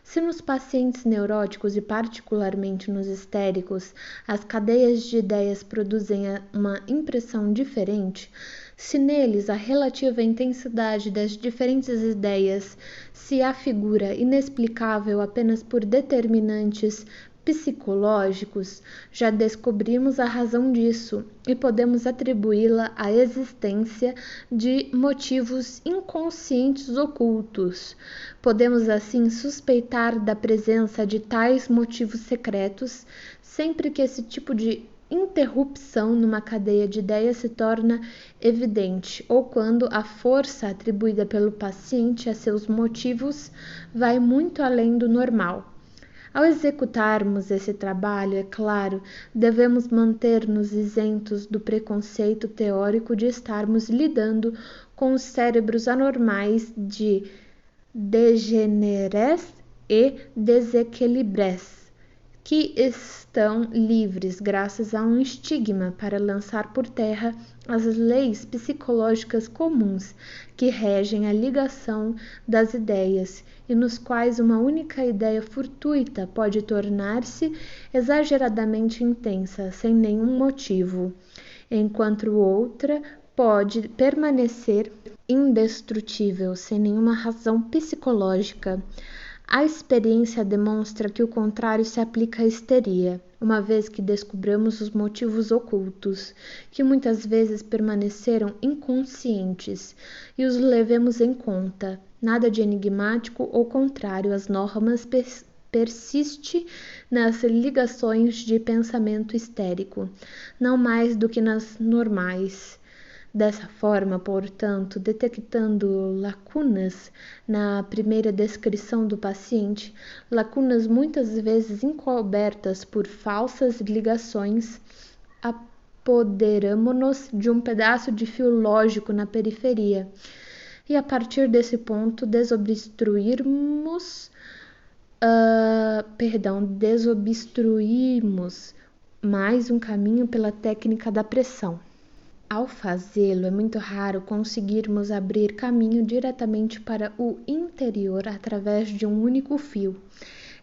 [SPEAKER 1] Se nos pacientes neuróticos e particularmente nos histéricos, as cadeias de ideias produzem uma impressão diferente, se neles a relativa intensidade das diferentes ideias se afigura inexplicável apenas por determinantes psicológicos, já descobrimos a razão disso e podemos atribuí-la à existência de motivos inconscientes ocultos. Podemos assim suspeitar da presença de tais motivos secretos sempre que esse tipo de interrupção numa cadeia de ideias se torna evidente ou quando a força atribuída pelo paciente a seus motivos vai muito além do normal. Ao executarmos esse trabalho, é claro, devemos manter-nos isentos do preconceito teórico de estarmos lidando com os cérebros anormais de degeneres e desequilibres, que estão livres graças a um estigma para lançar por terra as leis psicológicas comuns que regem a ligação das ideias e nos quais uma única ideia fortuita pode tornar-se exageradamente intensa sem nenhum motivo, enquanto outra pode permanecer indestrutível sem nenhuma razão psicológica. A experiência demonstra que o contrário se aplica à histeria, uma vez que descobramos os motivos ocultos, que muitas vezes permaneceram inconscientes, e os levemos em conta. Nada de enigmático ou contrário às normas persiste nas ligações de pensamento histérico, não mais do que nas normais. Dessa forma, portanto, detectando lacunas na primeira descrição do paciente, lacunas muitas vezes encobertas por falsas ligações, apoderamo-nos de um pedaço de fio lógico na periferia e, a partir desse ponto, desobstruirmos mais um caminho pela técnica da pressão. Ao fazê-lo, é muito raro conseguirmos abrir caminho diretamente para o interior através de um único fio.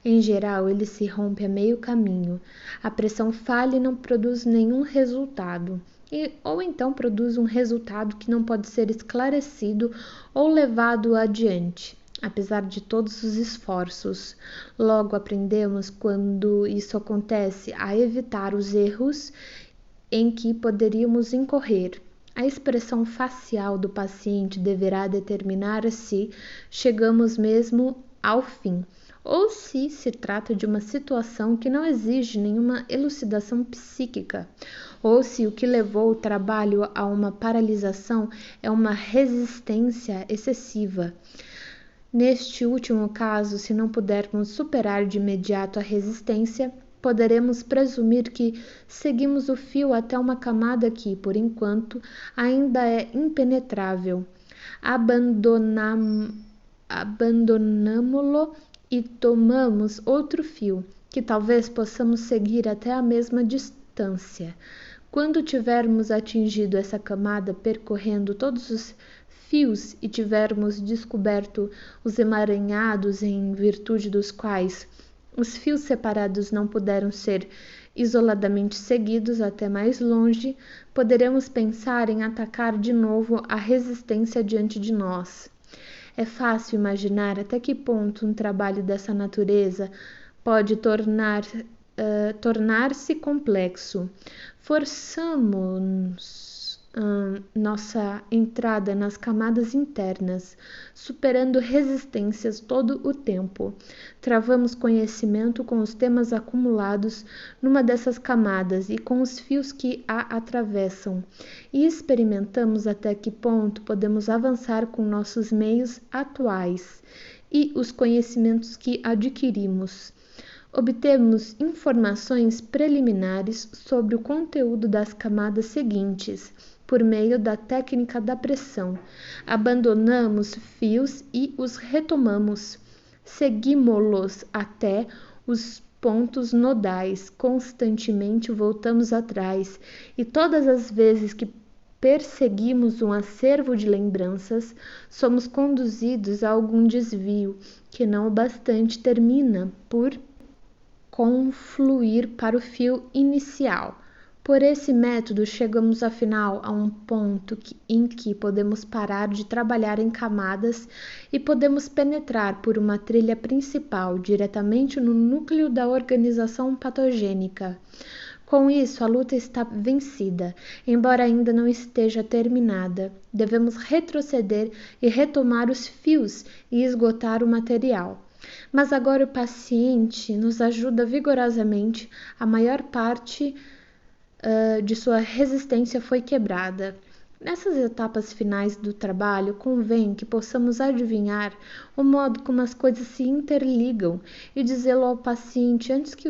[SPEAKER 1] Em geral, ele se rompe a meio caminho. A pressão falha e não produz nenhum resultado. Ou então produz um resultado que não pode ser esclarecido ou levado adiante, apesar de todos os esforços. Logo aprendemos, quando isso acontece, a evitar os erros em que poderíamos incorrer. A expressão facial do paciente deverá determinar se chegamos mesmo ao fim, ou se se trata de uma situação que não exige nenhuma elucidação psíquica, ou se o que levou o trabalho a uma paralisação é uma resistência excessiva. Neste último caso, se não pudermos superar de imediato a resistência, poderemos presumir que seguimos o fio até uma camada que, por enquanto, ainda é impenetrável. Abandonamo-lo e tomamos outro fio, que talvez possamos seguir até a mesma distância. Quando tivermos atingido essa camada percorrendo todos os fios e tivermos descoberto os emaranhados em virtude dos quais Os fios separados não puderam ser isoladamente seguidos até mais longe, poderemos pensar em atacar de novo a resistência diante de nós. É fácil imaginar até que ponto um trabalho dessa natureza pode tornar-se complexo. Forçamos nossa entrada nas camadas internas, superando resistências todo o tempo. Travamos conhecimento com os temas acumulados numa dessas camadas e com os fios que a atravessam, e experimentamos até que ponto podemos avançar com nossos meios atuais e os conhecimentos que adquirimos. Obtemos informações preliminares sobre o conteúdo das camadas seguintes, por meio da técnica da pressão. Abandonamos fios e os retomamos. Seguimos-los até os pontos nodais. Constantemente voltamos atrás, e todas as vezes que perseguimos um acervo de lembranças, somos conduzidos a algum desvio, que não o bastante termina por confluir para o fio inicial. Por esse método, chegamos afinal a um ponto em que podemos parar de trabalhar em camadas e podemos penetrar por uma trilha principal diretamente no núcleo da organização patogênica. Com isso, a luta está vencida, embora ainda não esteja terminada. Devemos retroceder e retomar os fios e esgotar o material. Mas agora o paciente nos ajuda vigorosamente, a maior parte de sua resistência foi quebrada. Nessas etapas finais do trabalho, convém que possamos adivinhar o modo como as coisas se interligam e dizê-lo ao paciente antes que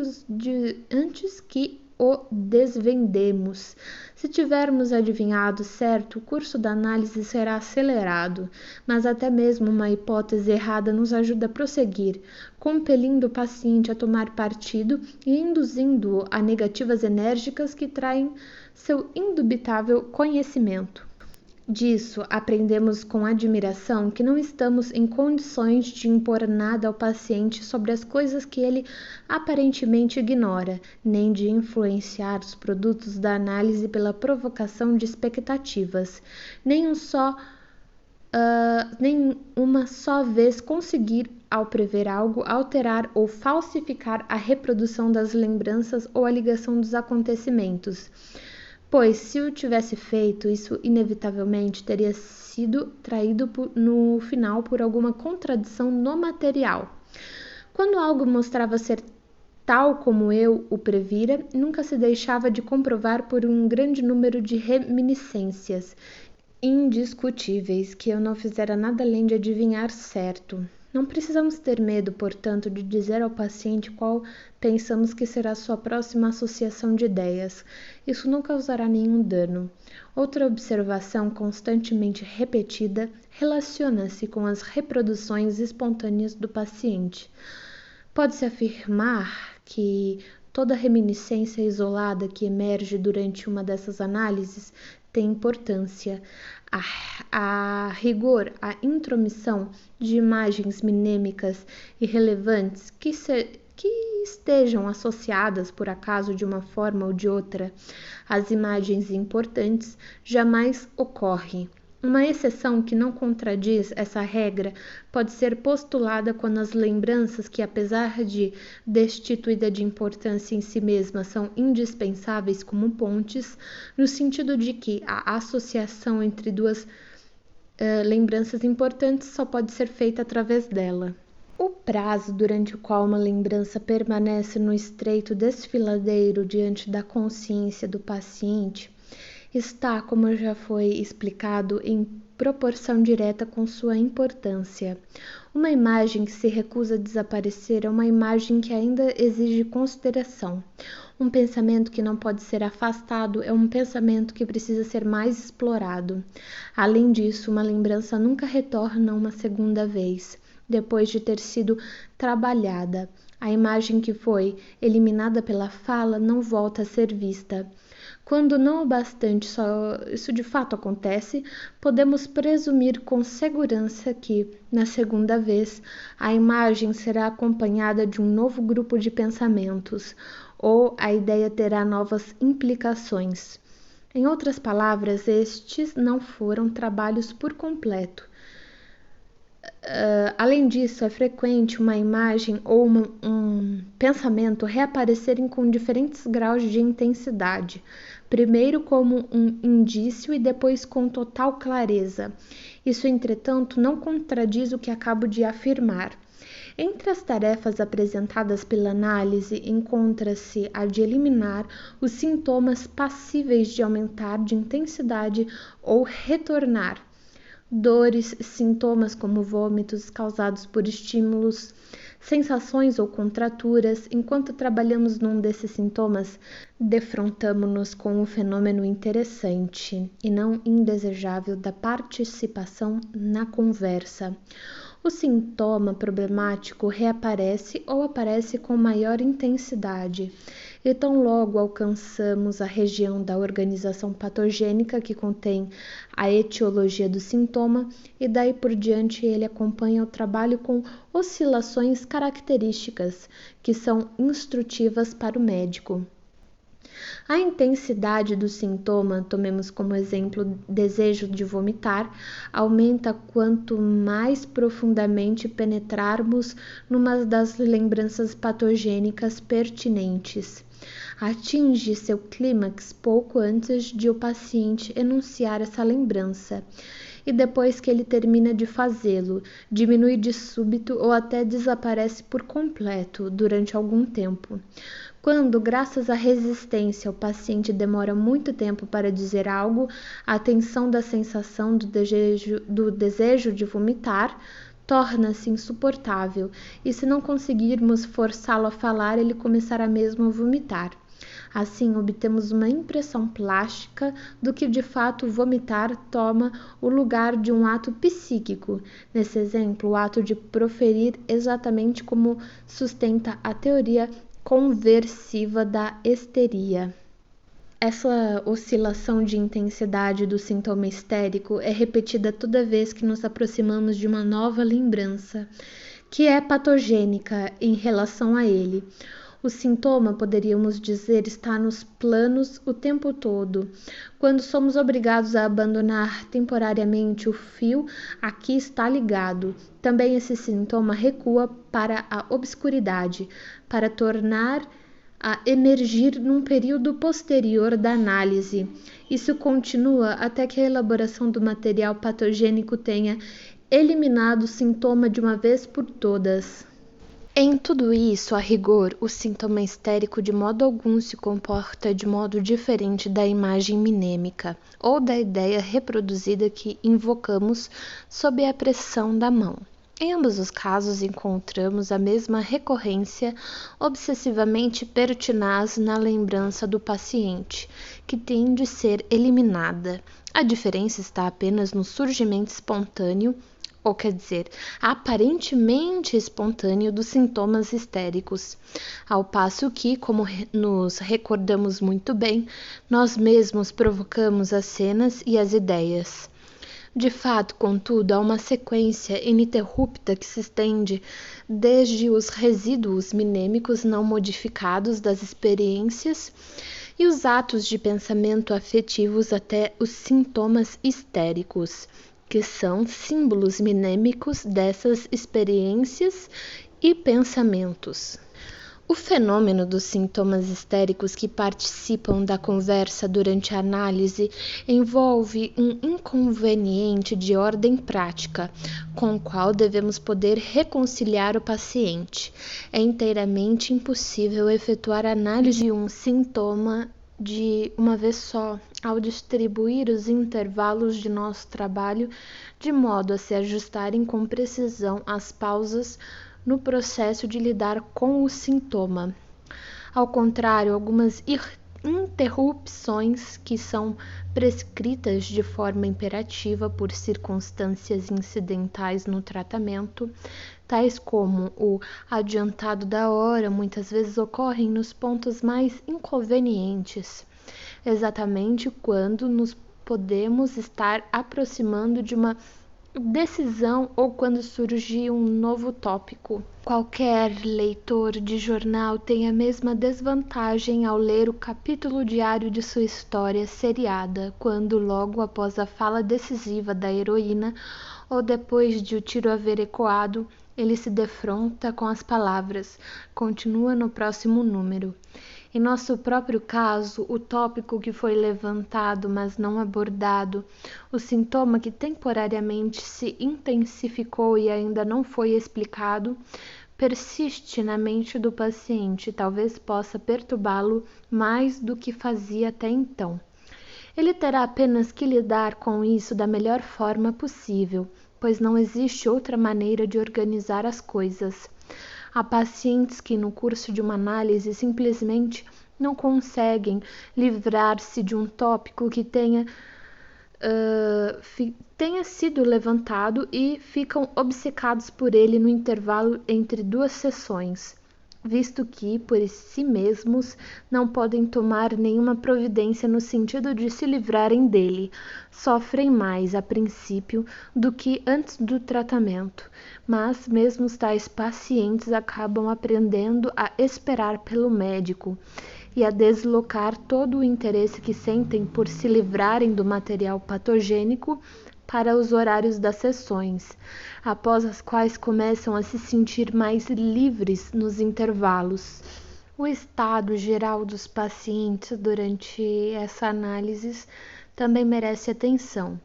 [SPEAKER 1] o desvendemos. Se tivermos adivinhado certo, o curso da análise será acelerado, mas até mesmo uma hipótese errada nos ajuda a prosseguir, compelindo o paciente a tomar partido e induzindo-o a negativas enérgicas que traem seu indubitável conhecimento. Disso, aprendemos com admiração que não estamos em condições de impor nada ao paciente sobre as coisas que ele aparentemente ignora, nem de influenciar os produtos da análise pela provocação de expectativas. Nem uma só vez conseguir, ao prever algo, alterar ou falsificar a reprodução das lembranças ou a ligação dos acontecimentos. Pois, se o tivesse feito, isso inevitavelmente teria sido traído no final por alguma contradição no material. Quando algo mostrava ser tal como eu o previra, nunca se deixava de comprovar por um grande número de reminiscências indiscutíveis que eu não fizera nada além de adivinhar certo. Não precisamos ter medo, portanto, de dizer ao paciente qual pensamos que será sua próxima associação de ideias. Isso não causará nenhum dano. Outra observação constantemente repetida relaciona-se com as reproduções espontâneas do paciente. Pode-se afirmar que toda reminiscência isolada que emerge durante uma dessas análises tem importância. A rigor, a intromissão de imagens mnemônicas irrelevantes que estejam associadas por acaso de uma forma ou de outra às imagens importantes jamais ocorre. Uma exceção que não contradiz essa regra pode ser postulada quando as lembranças que, apesar de destituída de importância em si mesmas, são indispensáveis como pontes, no sentido de que a associação entre duas lembranças importantes só pode ser feita através dela. O prazo durante o qual uma lembrança permanece no estreito desfiladeiro diante da consciência do paciente está, como já foi explicado, em proporção direta com sua importância. Uma imagem que se recusa a desaparecer é uma imagem que ainda exige consideração. Um pensamento que não pode ser afastado é um pensamento que precisa ser mais explorado. Além disso, uma lembrança nunca retorna uma segunda vez, depois de ter sido trabalhada. A imagem que foi eliminada pela fala não volta a ser vista. Quando não o bastante só isso de fato acontece, podemos presumir com segurança que, na segunda vez, a imagem será acompanhada de um novo grupo de pensamentos, ou a ideia terá novas implicações. Em outras palavras, estes não foram trabalhos por completo. Além disso, é frequente uma imagem ou um pensamento reaparecerem com diferentes graus de intensidade, primeiro como um indício e depois com total clareza. Isso, entretanto, não contradiz o que acabo de afirmar. Entre as tarefas apresentadas pela análise, encontra-se a de eliminar os sintomas passíveis de aumentar de intensidade ou retornar. Dores, sintomas como vômitos causados por estímulos, sensações ou contraturas. Enquanto trabalhamos num desses sintomas, defrontamo-nos com um fenômeno interessante e não indesejável da participação na conversa. O sintoma problemático reaparece ou aparece com maior intensidade, e tão logo alcançamos a região da organização patogênica que contém a etiologia do sintoma, e daí por diante ele acompanha o trabalho com oscilações características que são instrutivas para o médico. A intensidade do sintoma, tomemos como exemplo desejo de vomitar, aumenta quanto mais profundamente penetrarmos numa das lembranças patogênicas pertinentes. Atinge seu clímax pouco antes de o paciente enunciar essa lembrança, e depois que ele termina de fazê-lo, diminui de súbito ou até desaparece por completo durante algum tempo. Quando, graças à resistência, o paciente demora muito tempo para dizer algo, a tensão da sensação do desejo de vomitar torna-se insuportável, e se não conseguirmos forçá-lo a falar, ele começará mesmo a vomitar. Assim, obtemos uma impressão plástica do que de fato vomitar toma o lugar de um ato psíquico. Nesse exemplo, o ato de proferir, exatamente como sustenta a teoria conversiva da histeria. Essa oscilação de intensidade do sintoma histérico é repetida toda vez que nos aproximamos de uma nova lembrança, que é patogênica em relação a ele. O sintoma, poderíamos dizer, está nos planos o tempo todo. Quando somos obrigados a abandonar temporariamente o fio, aqui está ligado. Também esse sintoma recua para a obscuridade, para tornar a emergir num período posterior da análise. Isso continua até que a elaboração do material patogênico tenha eliminado o sintoma de uma vez por todas. Em tudo isso, a rigor, o sintoma histérico de modo algum se comporta de modo diferente da imagem minêmica ou da ideia reproduzida que invocamos sob a pressão da mão. Em ambos os casos, encontramos a mesma recorrência obsessivamente pertinaz na lembrança do paciente, que tem de ser eliminada. A diferença está apenas no surgimento espontâneo, ou quer dizer, aparentemente espontâneo dos sintomas histéricos, ao passo que, como nos recordamos muito bem, nós mesmos provocamos as cenas e as ideias. De fato, contudo, há uma sequência ininterrupta que se estende desde os resíduos minêmicos não modificados das experiências e os atos de pensamento afetivos até os sintomas histéricos, que são símbolos minêmicos dessas experiências e pensamentos. O fenômeno dos sintomas histéricos que participam da conversa durante a análise envolve um inconveniente de ordem prática, com o qual devemos poder reconciliar o paciente. É inteiramente impossível efetuar a análise de um sintoma de uma vez só, ao distribuir os intervalos de nosso trabalho de modo a se ajustarem com precisão às pausas no processo de lidar com o sintoma. Ao contrário, algumas interrupções que são prescritas de forma imperativa por circunstâncias incidentais no tratamento, tais como o adiantado da hora, muitas vezes ocorrem nos pontos mais inconvenientes. exatamente quando nos podemos estar aproximando de uma decisão ou quando surge um novo tópico. Qualquer leitor de jornal tem a mesma desvantagem ao ler o capítulo diário de sua história seriada, quando logo após a fala decisiva da heroína ou depois de o tiro haver ecoado, ele se defronta com as palavras: continua no próximo número. Em nosso próprio caso, o tópico que foi levantado, mas não abordado, o sintoma que temporariamente se intensificou e ainda não foi explicado, persiste na mente do paciente e talvez possa perturbá-lo mais do que fazia até então. Ele terá apenas que lidar com isso da melhor forma possível, pois não existe outra maneira de organizar as coisas. Há pacientes que, no curso de uma análise, simplesmente não conseguem livrar-se de um tópico que tenha sido levantado e ficam obcecados por ele no intervalo entre duas sessões, visto que, por si mesmos, não podem tomar nenhuma providência no sentido de se livrarem dele. Sofrem mais, a princípio, do que antes do tratamento, mas mesmo tais pacientes acabam aprendendo a esperar pelo médico e a deslocar todo o interesse que sentem por se livrarem do material patogênico para os horários das sessões, após as quais começam a se sentir mais livres nos intervalos. O estado geral dos pacientes durante essa análise também merece atenção.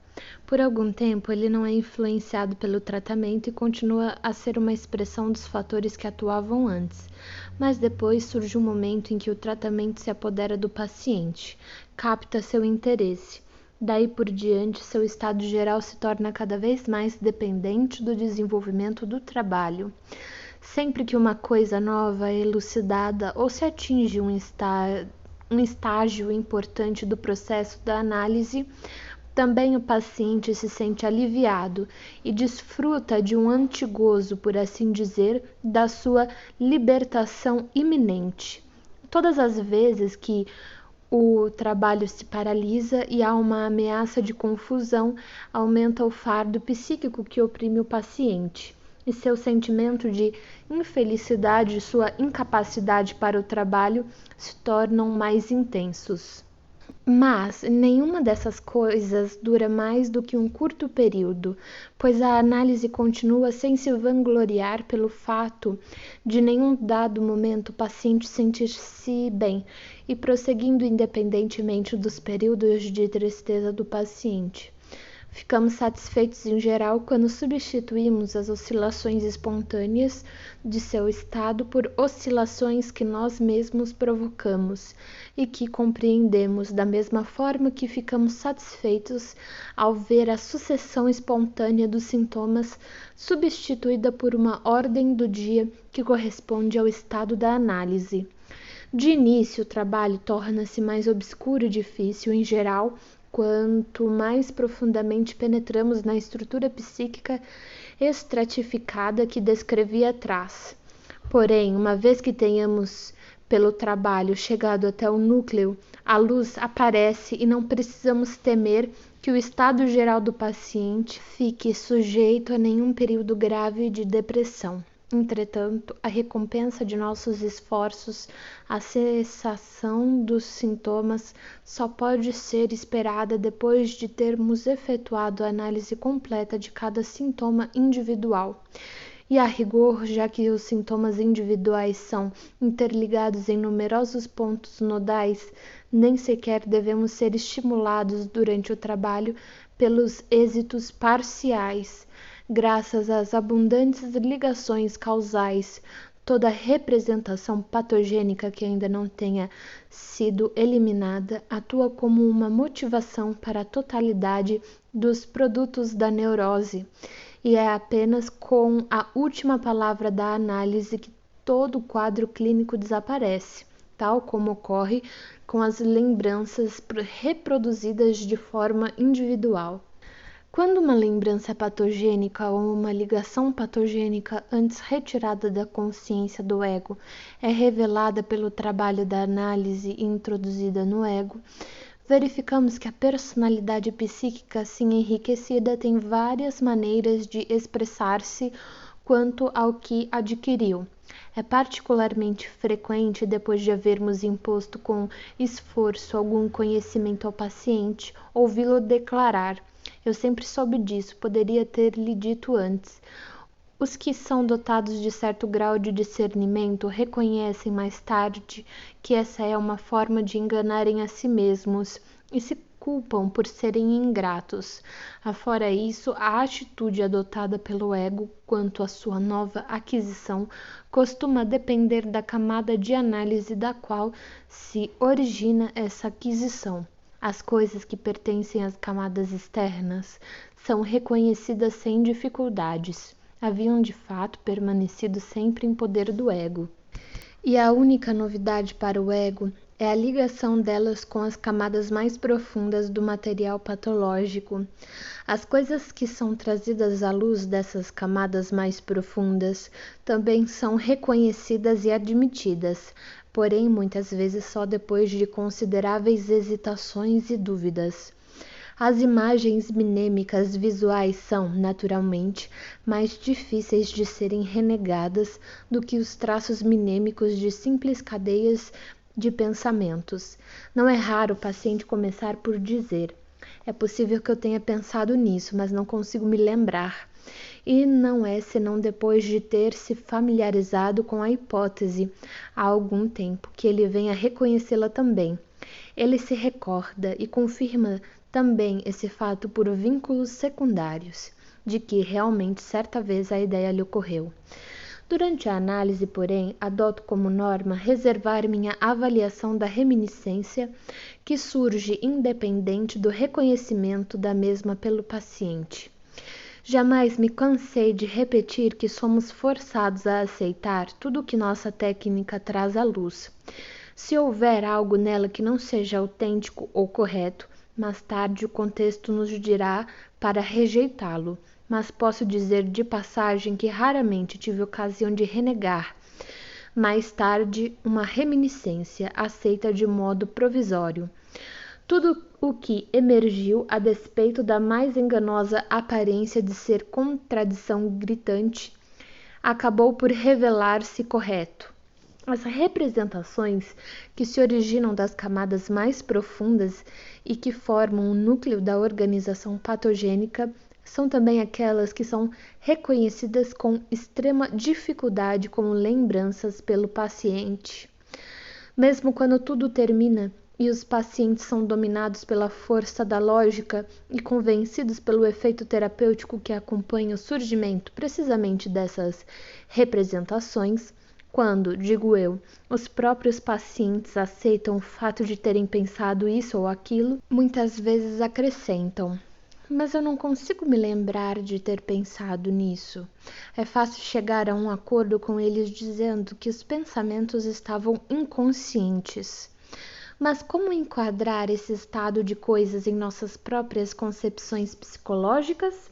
[SPEAKER 1] Por algum tempo, ele não é influenciado pelo tratamento e continua a ser uma expressão dos fatores que atuavam antes. Mas depois surge um momento em que o tratamento se apodera do paciente, capta seu interesse. Daí por diante, seu estado geral se torna cada vez mais dependente do desenvolvimento do trabalho. Sempre que uma coisa nova é elucidada ou se atinge um estágio importante do processo da análise, também o paciente se sente aliviado e desfruta de um antigozo, por assim dizer, da sua libertação iminente. Todas as vezes que o trabalho se paralisa e há uma ameaça de confusão, aumenta o fardo psíquico que oprime o paciente, e seu sentimento de infelicidade e sua incapacidade para o trabalho se tornam mais intensos. Mas nenhuma dessas coisas dura mais do que um curto período, pois a análise continua sem se vangloriar pelo fato de nenhum dado momento o paciente sentir-se bem e prosseguindo independentemente dos períodos de tristeza do paciente. Ficamos satisfeitos em geral quando substituímos as oscilações espontâneas de seu estado por oscilações que nós mesmos provocamos e que compreendemos da mesma forma que ficamos satisfeitos ao ver a sucessão espontânea dos sintomas substituída por uma ordem do dia que corresponde ao estado da análise. De início, o trabalho torna-se mais obscuro e difícil em geral quanto mais profundamente penetramos na estrutura psíquica estratificada que descrevi atrás. Porém, uma vez que tenhamos, pelo trabalho, chegado até o núcleo, a luz aparece e não precisamos temer que o estado geral do paciente fique sujeito a nenhum período grave de depressão. Entretanto, a recompensa de nossos esforços, a cessação dos sintomas, só pode ser esperada depois de termos efetuado a análise completa de cada sintoma individual. E a rigor, já que os sintomas individuais são interligados em numerosos pontos nodais, nem sequer devemos ser estimulados durante o trabalho pelos êxitos parciais. Graças às abundantes ligações causais, toda representação patogênica que ainda não tenha sido eliminada atua como uma motivação para a totalidade dos produtos da neurose, e é apenas com a última palavra da análise que todo o quadro clínico desaparece, tal como ocorre com as lembranças reproduzidas de forma individual. Quando uma lembrança patogênica ou uma ligação patogênica antes retirada da consciência do ego é revelada pelo trabalho da análise e introduzida no ego, verificamos que a personalidade psíquica assim enriquecida tem várias maneiras de expressar-se quanto ao que adquiriu. É particularmente frequente, depois de havermos imposto com esforço algum conhecimento ao paciente, ouvi-lo declarar: "Eu sempre soube disso, poderia ter lhe dito antes." Os que são dotados de certo grau de discernimento reconhecem mais tarde que essa é uma forma de enganarem a si mesmos e se culpam por serem ingratos. Afora isso, a atitude adotada pelo ego quanto à sua nova aquisição costuma depender da camada de análise da qual se origina essa aquisição. As coisas que pertencem às camadas externas são reconhecidas sem dificuldades. Haviam de fato permanecido sempre em poder do ego. E a única novidade para o ego é a ligação delas com as camadas mais profundas do material patológico. As coisas que são trazidas à luz dessas camadas mais profundas também são reconhecidas e admitidas, porém muitas vezes só depois de consideráveis hesitações e dúvidas. As imagens mnêmicas visuais são, naturalmente, mais difíceis de serem renegadas do que os traços mnêmicos de simples cadeias de pensamentos. Não é raro o paciente começar por dizer: "É possível que eu tenha pensado nisso, mas não consigo me lembrar." E não é senão depois de ter se familiarizado com a hipótese há algum tempo que ele vem a reconhecê-la também. Ele se recorda e confirma também esse fato por vínculos secundários, de que realmente certa vez a ideia lhe ocorreu. Durante a análise, porém, adoto como norma reservar minha avaliação da reminiscência, que surge independente do reconhecimento da mesma pelo paciente. Jamais me cansei de repetir que somos forçados a aceitar tudo o que nossa técnica traz à luz. Se houver algo nela que não seja autêntico ou correto, mais tarde o contexto nos dirá para rejeitá-lo, mas posso dizer de passagem que raramente tive ocasião de renegar mais tarde uma reminiscência aceita de modo provisório. Tudo o que emergiu a despeito da mais enganosa aparência de ser contradição gritante acabou por revelar-se correto. As representações que se originam das camadas mais profundas e que formam o núcleo da organização patogênica são também aquelas que são reconhecidas com extrema dificuldade como lembranças pelo paciente. Mesmo quando tudo termina e os pacientes são dominados pela força da lógica e convencidos pelo efeito terapêutico que acompanha o surgimento precisamente dessas representações, quando, digo eu, os próprios pacientes aceitam o fato de terem pensado isso ou aquilo, muitas vezes acrescentam: "Mas eu não consigo me lembrar de ter pensado nisso." É fácil chegar a um acordo com eles dizendo que os pensamentos estavam inconscientes. Mas como enquadrar esse estado de coisas em nossas próprias concepções psicológicas?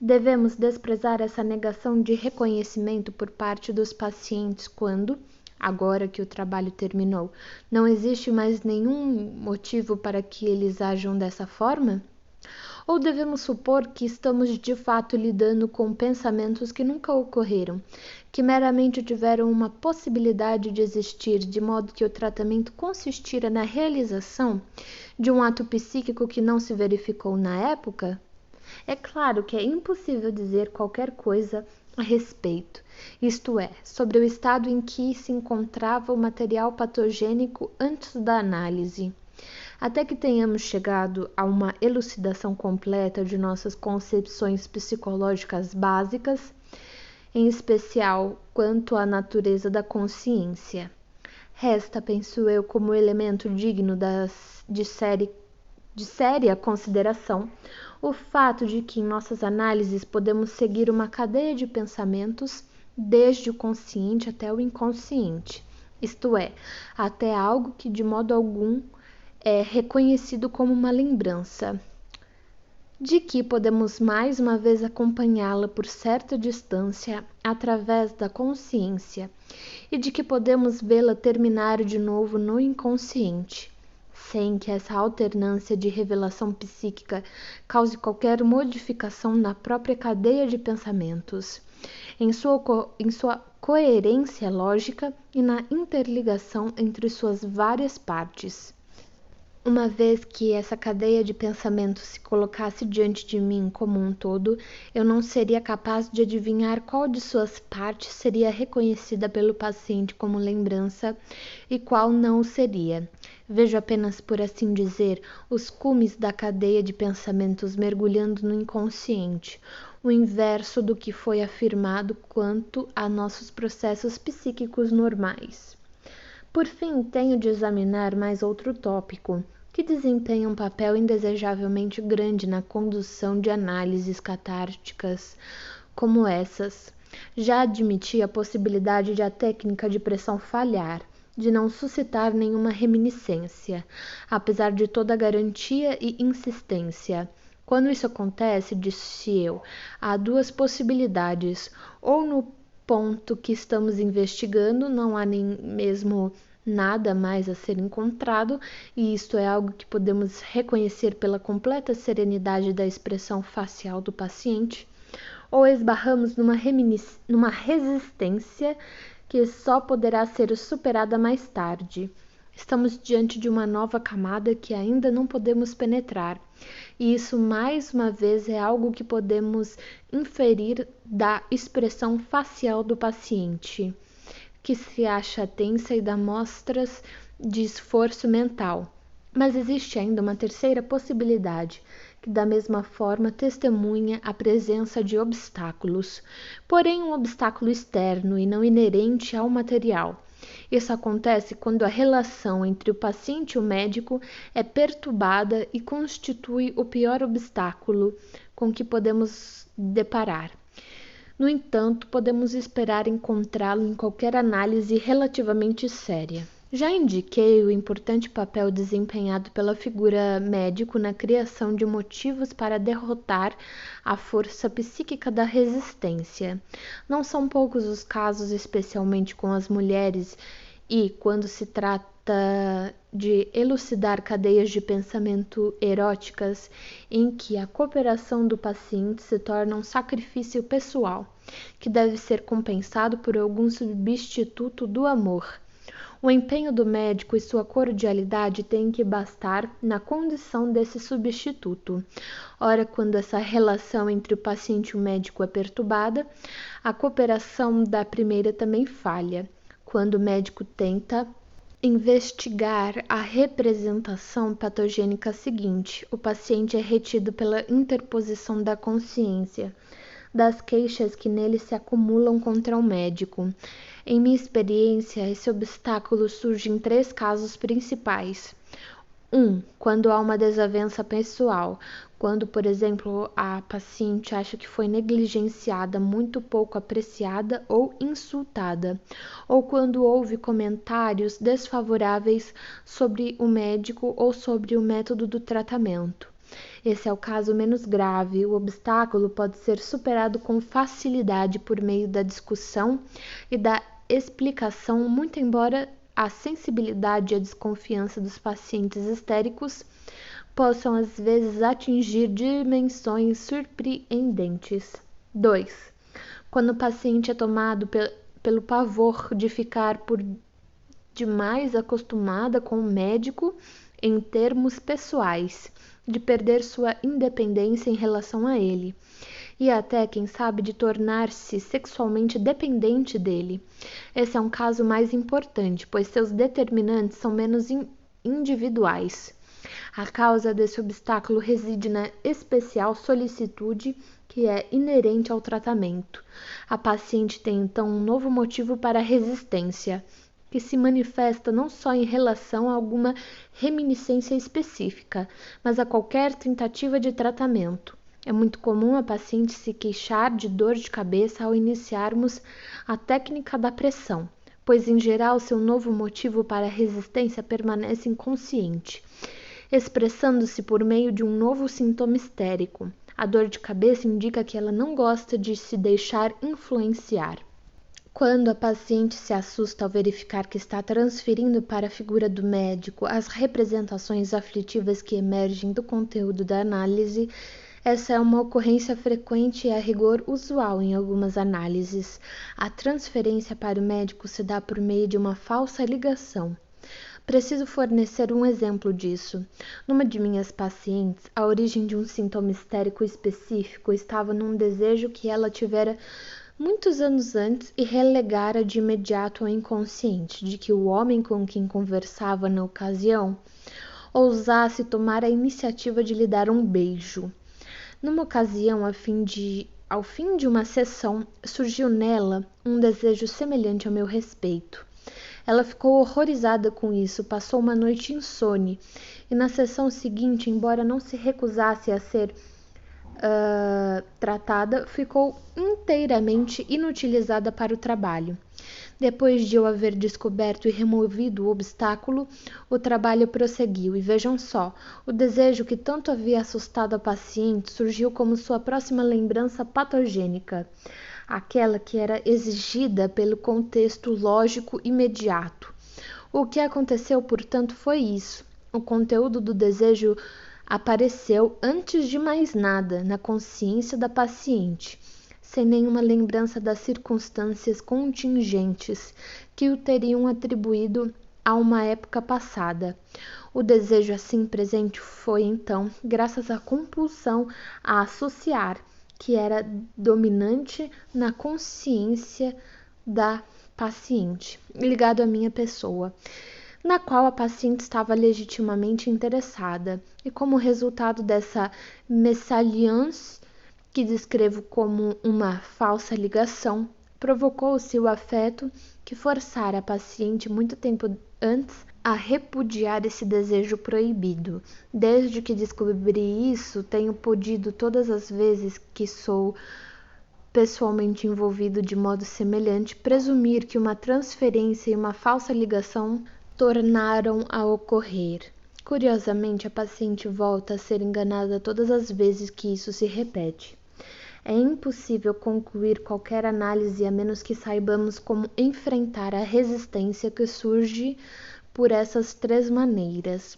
[SPEAKER 1] Devemos desprezar essa negação de reconhecimento por parte dos pacientes quando, agora que o trabalho terminou, não existe mais nenhum motivo para que eles ajam dessa forma? Ou devemos supor que estamos de fato lidando com pensamentos que nunca ocorreram, que meramente tiveram uma possibilidade de existir, de modo que o tratamento consistira na realização de um ato psíquico que não se verificou na época? É claro que é impossível dizer qualquer coisa a respeito, isto é, sobre o estado em que se encontrava o material patogênico antes da análise. Até que tenhamos chegado a uma elucidação completa de nossas concepções psicológicas básicas, em especial quanto à natureza da consciência. Resta, penso eu, como elemento digno de séria consideração, o fato de que em nossas análises podemos seguir uma cadeia de pensamentos desde o consciente até o inconsciente, isto é, até algo que de modo algum é reconhecido como uma lembrança, de que podemos mais uma vez acompanhá-la por certa distância através da consciência e de que podemos vê-la terminar de novo no inconsciente. sem que essa alternância de revelação psíquica cause qualquer modificação na própria cadeia de pensamentos, em sua coerência lógica e na interligação entre suas várias partes. Uma vez que essa cadeia de pensamento se colocasse diante de mim como um todo, eu não seria capaz de adivinhar qual de suas partes seria reconhecida pelo paciente como lembrança e qual não o seria. Vejo apenas, por assim dizer, os cumes da cadeia de pensamentos mergulhando no inconsciente, o inverso do que foi afirmado quanto a nossos processos psíquicos normais. Por fim, tenho de examinar mais outro tópico, que desempenha um papel indesejavelmente grande na condução de análises catárticas como essas. Já admiti a possibilidade de a técnica de pressão falhar, de não suscitar nenhuma reminiscência, apesar de toda a garantia e insistência. Quando isso acontece, disse eu, há duas possibilidades, ou no ponto que estamos investigando não há nem mesmo nada mais a ser encontrado, e isto é algo que podemos reconhecer pela completa serenidade da expressão facial do paciente, ou esbarramos numa resistência que só poderá ser superada mais tarde. Estamos diante de uma nova camada que ainda não podemos penetrar, e isso mais uma vez é algo que podemos inferir da expressão facial do paciente, que se acha tensa e dá mostras de esforço mental. Mas existe ainda uma terceira possibilidade, que da mesma forma testemunha a presença de obstáculos, porém um obstáculo externo e não inerente ao material. Isso acontece quando a relação entre o paciente e o médico é perturbada e constitui o pior obstáculo com que podemos deparar. No entanto, podemos esperar encontrá-lo em qualquer análise relativamente séria. Já indiquei o importante papel desempenhado pela figura médico na criação de motivos para derrotar a força psíquica da resistência. Não são poucos os casos, especialmente com as mulheres, e quando se trata de elucidar cadeias de pensamento eróticas, em que a cooperação do paciente se torna um sacrifício pessoal, que deve ser compensado por algum substituto do amor. O empenho do médico e sua cordialidade têm que bastar na condição desse substituto. Ora, quando essa relação entre o paciente e o médico é perturbada, a cooperação da primeira também falha. Quando o médico tenta investigar a representação patogênica seguinte, o paciente é retido pela interposição da consciência, das queixas que nele se acumulam contra o médico. Em minha experiência, esse obstáculo surge em 3 casos principais. 1. Quando há uma desavença pessoal, quando, por exemplo, a paciente acha que foi negligenciada, muito pouco apreciada ou insultada, ou quando houve comentários desfavoráveis sobre o médico ou sobre o método do tratamento. Esse é o caso menos grave. O obstáculo pode ser superado com facilidade por meio da discussão e da explicação, muito embora a sensibilidade e a desconfiança dos pacientes histéricos possam às vezes atingir dimensões surpreendentes. 2. Quando o paciente é tomado pelo pavor de ficar por demais acostumada com o médico em termos pessoais, de perder sua independência em relação a ele, e até, quem sabe, de tornar-se sexualmente dependente dele. Esse é um caso mais importante, pois seus determinantes são menos individuais. A causa desse obstáculo reside na especial solicitude que é inerente ao tratamento. A paciente tem então um novo motivo para a resistência, que se manifesta não só em relação a alguma reminiscência específica, mas a qualquer tentativa de tratamento. É muito comum a paciente se queixar de dor de cabeça ao iniciarmos a técnica da pressão, pois em geral seu novo motivo para a resistência permanece inconsciente, expressando-se por meio de um novo sintoma histérico. A dor de cabeça indica que ela não gosta de se deixar influenciar. Quando a paciente se assusta ao verificar que está transferindo para a figura do médico as representações aflitivas que emergem do conteúdo da análise, essa é uma ocorrência frequente e a rigor usual em algumas análises. A transferência para o médico se dá por meio de uma falsa ligação. Preciso fornecer um exemplo disso. Numa de minhas pacientes, a origem de um sintoma histérico específico estava num desejo que ela tivera muitos anos antes e relegara de imediato ao inconsciente, de que o homem com quem conversava na ocasião ousasse tomar a iniciativa de lhe dar um beijo. Numa ocasião, ao fim de uma sessão, surgiu nela um desejo semelhante ao meu respeito. Ela ficou horrorizada com isso, passou uma noite insone, e na sessão seguinte, embora não se recusasse a ser tratada, ficou inteiramente inutilizada para o trabalho. Depois de eu haver descoberto e removido o obstáculo, o trabalho prosseguiu, e vejam só, o desejo que tanto havia assustado a paciente surgiu como sua próxima lembrança patogênica, aquela que era exigida pelo contexto lógico imediato. O que aconteceu, portanto, foi isso. O conteúdo do desejo apareceu, antes de mais nada, na consciência da paciente, sem nenhuma lembrança das circunstâncias contingentes que o teriam atribuído a uma época passada. O desejo assim presente foi, então, graças à compulsão a associar, que era dominante na consciência da paciente, ligado à minha pessoa, na qual a paciente estava legitimamente interessada, e como resultado dessa mésalliance, que descrevo como uma falsa ligação, provocou-se o afeto que forçara a paciente muito tempo antes a repudiar esse desejo proibido. Desde que descobri isso, tenho podido, todas as vezes que sou pessoalmente envolvido de modo semelhante, presumir que uma transferência e uma falsa ligação tornaram a ocorrer. Curiosamente, a paciente volta a ser enganada todas as vezes que isso se repete. É impossível concluir qualquer análise a menos que saibamos como enfrentar a resistência que surge por essas três maneiras,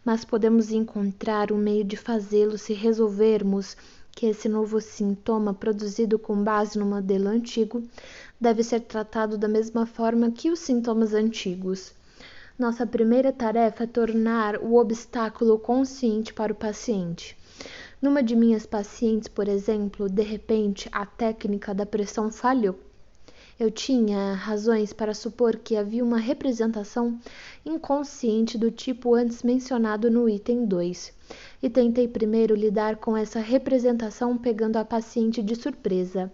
[SPEAKER 1] mas podemos encontrar um meio de fazê-lo se resolvermos que esse novo sintoma, produzido com base no modelo antigo, deve ser tratado da mesma forma que os sintomas antigos. Nossa primeira tarefa é tornar o obstáculo consciente para o paciente. Numa de minhas pacientes, por exemplo, de repente a técnica da pressão falhou. Eu tinha razões para supor que havia uma representação inconsciente do tipo antes mencionado no item 2, e tentei primeiro lidar com essa representação pegando a paciente de surpresa.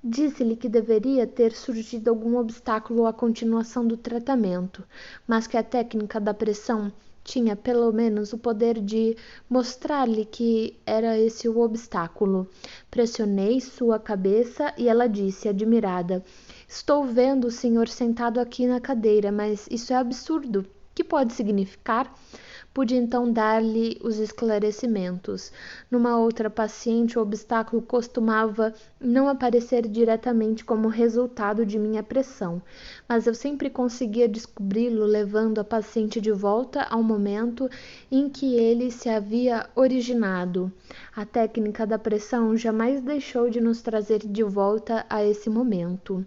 [SPEAKER 1] Disse-lhe que deveria ter surgido algum obstáculo à continuação do tratamento, mas que a técnica da pressão tinha pelo menos o poder de mostrar-lhe que era esse o obstáculo. Pressionei sua cabeça e ela disse, admirada: "Estou vendo o senhor sentado aqui na cadeira, mas isso é absurdo. Que pode significar?" Pude então dar-lhe os esclarecimentos. Numa outra paciente, o obstáculo costumava não aparecer diretamente como resultado de minha pressão, mas eu sempre conseguia descobri-lo levando a paciente de volta ao momento em que ele se havia originado. A técnica da pressão jamais deixou de nos trazer de volta a esse momento.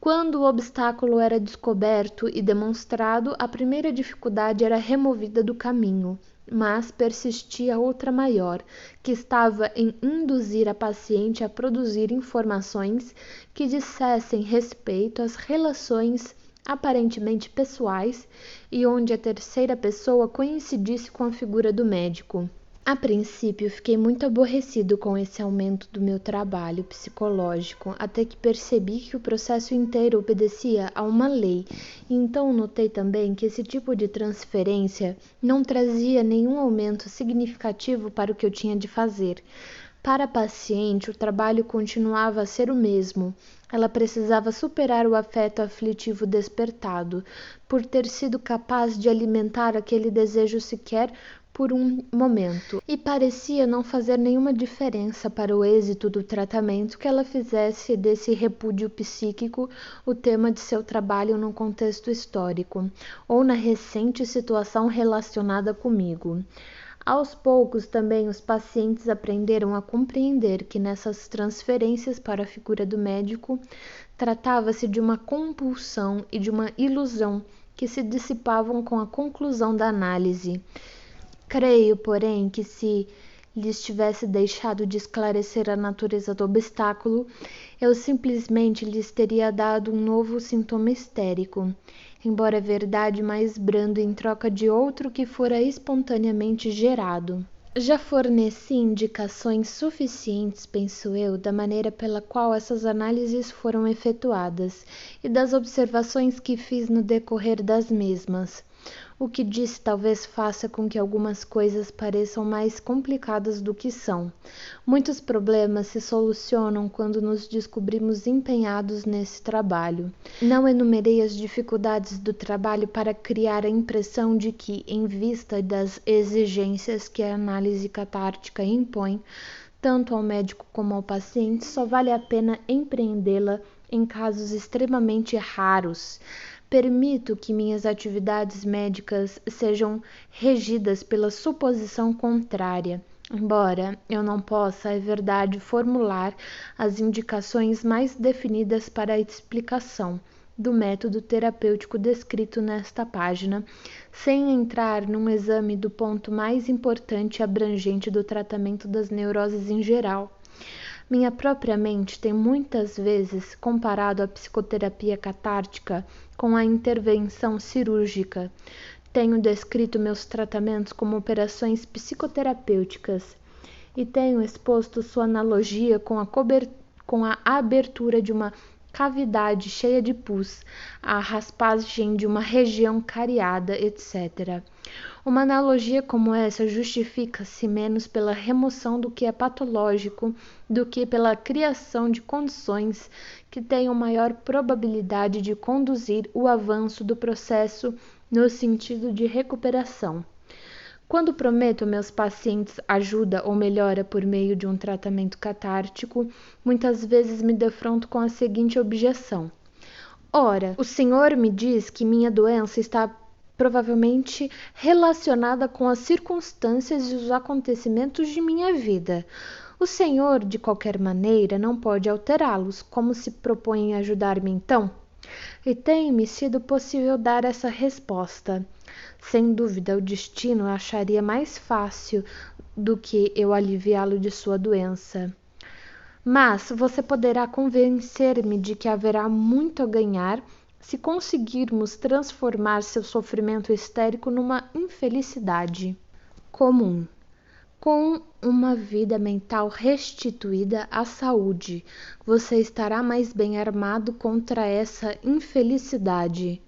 [SPEAKER 1] Quando o obstáculo era descoberto e demonstrado, a primeira dificuldade era removida do caminho, mas persistia outra maior, que estava em induzir a paciente a produzir informações que dissessem respeito às relações aparentemente pessoais e onde a terceira pessoa coincidisse com a figura do médico. A princípio, fiquei muito aborrecido com esse aumento do meu trabalho psicológico, até que percebi que o processo inteiro obedecia a uma lei, e então notei também que esse tipo de transferência não trazia nenhum aumento significativo para o que eu tinha de fazer. Para a paciente, o trabalho continuava a ser o mesmo. Ela precisava superar o afeto aflitivo despertado, por ter sido capaz de alimentar aquele desejo sequer por um momento, e parecia não fazer nenhuma diferença para o êxito do tratamento que ela fizesse desse repúdio psíquico o tema de seu trabalho num contexto histórico, ou na recente situação relacionada comigo. Aos poucos, também, os pacientes aprenderam a compreender que nessas transferências para a figura do médico, tratava-se de uma compulsão e de uma ilusão que se dissipavam com a conclusão da análise. Creio, porém, que se lhes tivesse deixado de esclarecer a natureza do obstáculo, eu simplesmente lhes teria dado um novo sintoma histérico, embora verdade mais brando em troca de outro que fora espontaneamente gerado. Já forneci indicações suficientes, penso eu, da maneira pela qual essas análises foram efetuadas e das observações que fiz no decorrer das mesmas. O que disse talvez faça com que algumas coisas pareçam mais complicadas do que são. Muitos problemas se solucionam quando nos descobrimos empenhados nesse trabalho. Não enumerei as dificuldades do trabalho para criar a impressão de que, em vista das exigências que a análise catártica impõe, tanto ao médico como ao paciente, só vale a pena empreendê-la em casos extremamente raros. Permito que minhas atividades médicas sejam regidas pela suposição contrária, embora eu não possa, é verdade, formular as indicações mais definidas para a explicação do método terapêutico descrito nesta página, sem entrar num exame do ponto mais importante e abrangente do tratamento das neuroses em geral. Minha própria mente tem muitas vezes comparado a psicoterapia catártica com a intervenção cirúrgica. Tenho descrito meus tratamentos como operações psicoterapêuticas e tenho exposto sua analogia com a abertura de uma cavidade cheia de pus, a raspagem de uma região cariada, etc. Uma analogia como essa justifica-se menos pela remoção do que é patológico do que pela criação de condições que tenham maior probabilidade de conduzir o avanço do processo no sentido de recuperação. Quando prometo a meus pacientes ajuda ou melhora por meio de um tratamento catártico, muitas vezes me defronto com a seguinte objeção: ora, o senhor me diz que minha doença está provavelmente relacionada com as circunstâncias e os acontecimentos de minha vida. O senhor, de qualquer maneira, não pode alterá-los. Como se propõe ajudar-me então? E tem-me sido possível dar essa resposta. Sem dúvida, o destino acharia mais fácil do que eu aliviá-lo de sua doença. Mas você poderá convencer-me de que haverá muito a ganhar se conseguirmos transformar seu sofrimento histérico numa infelicidade comum, com uma vida mental restituída à saúde. Você estará mais bem armado contra essa infelicidade.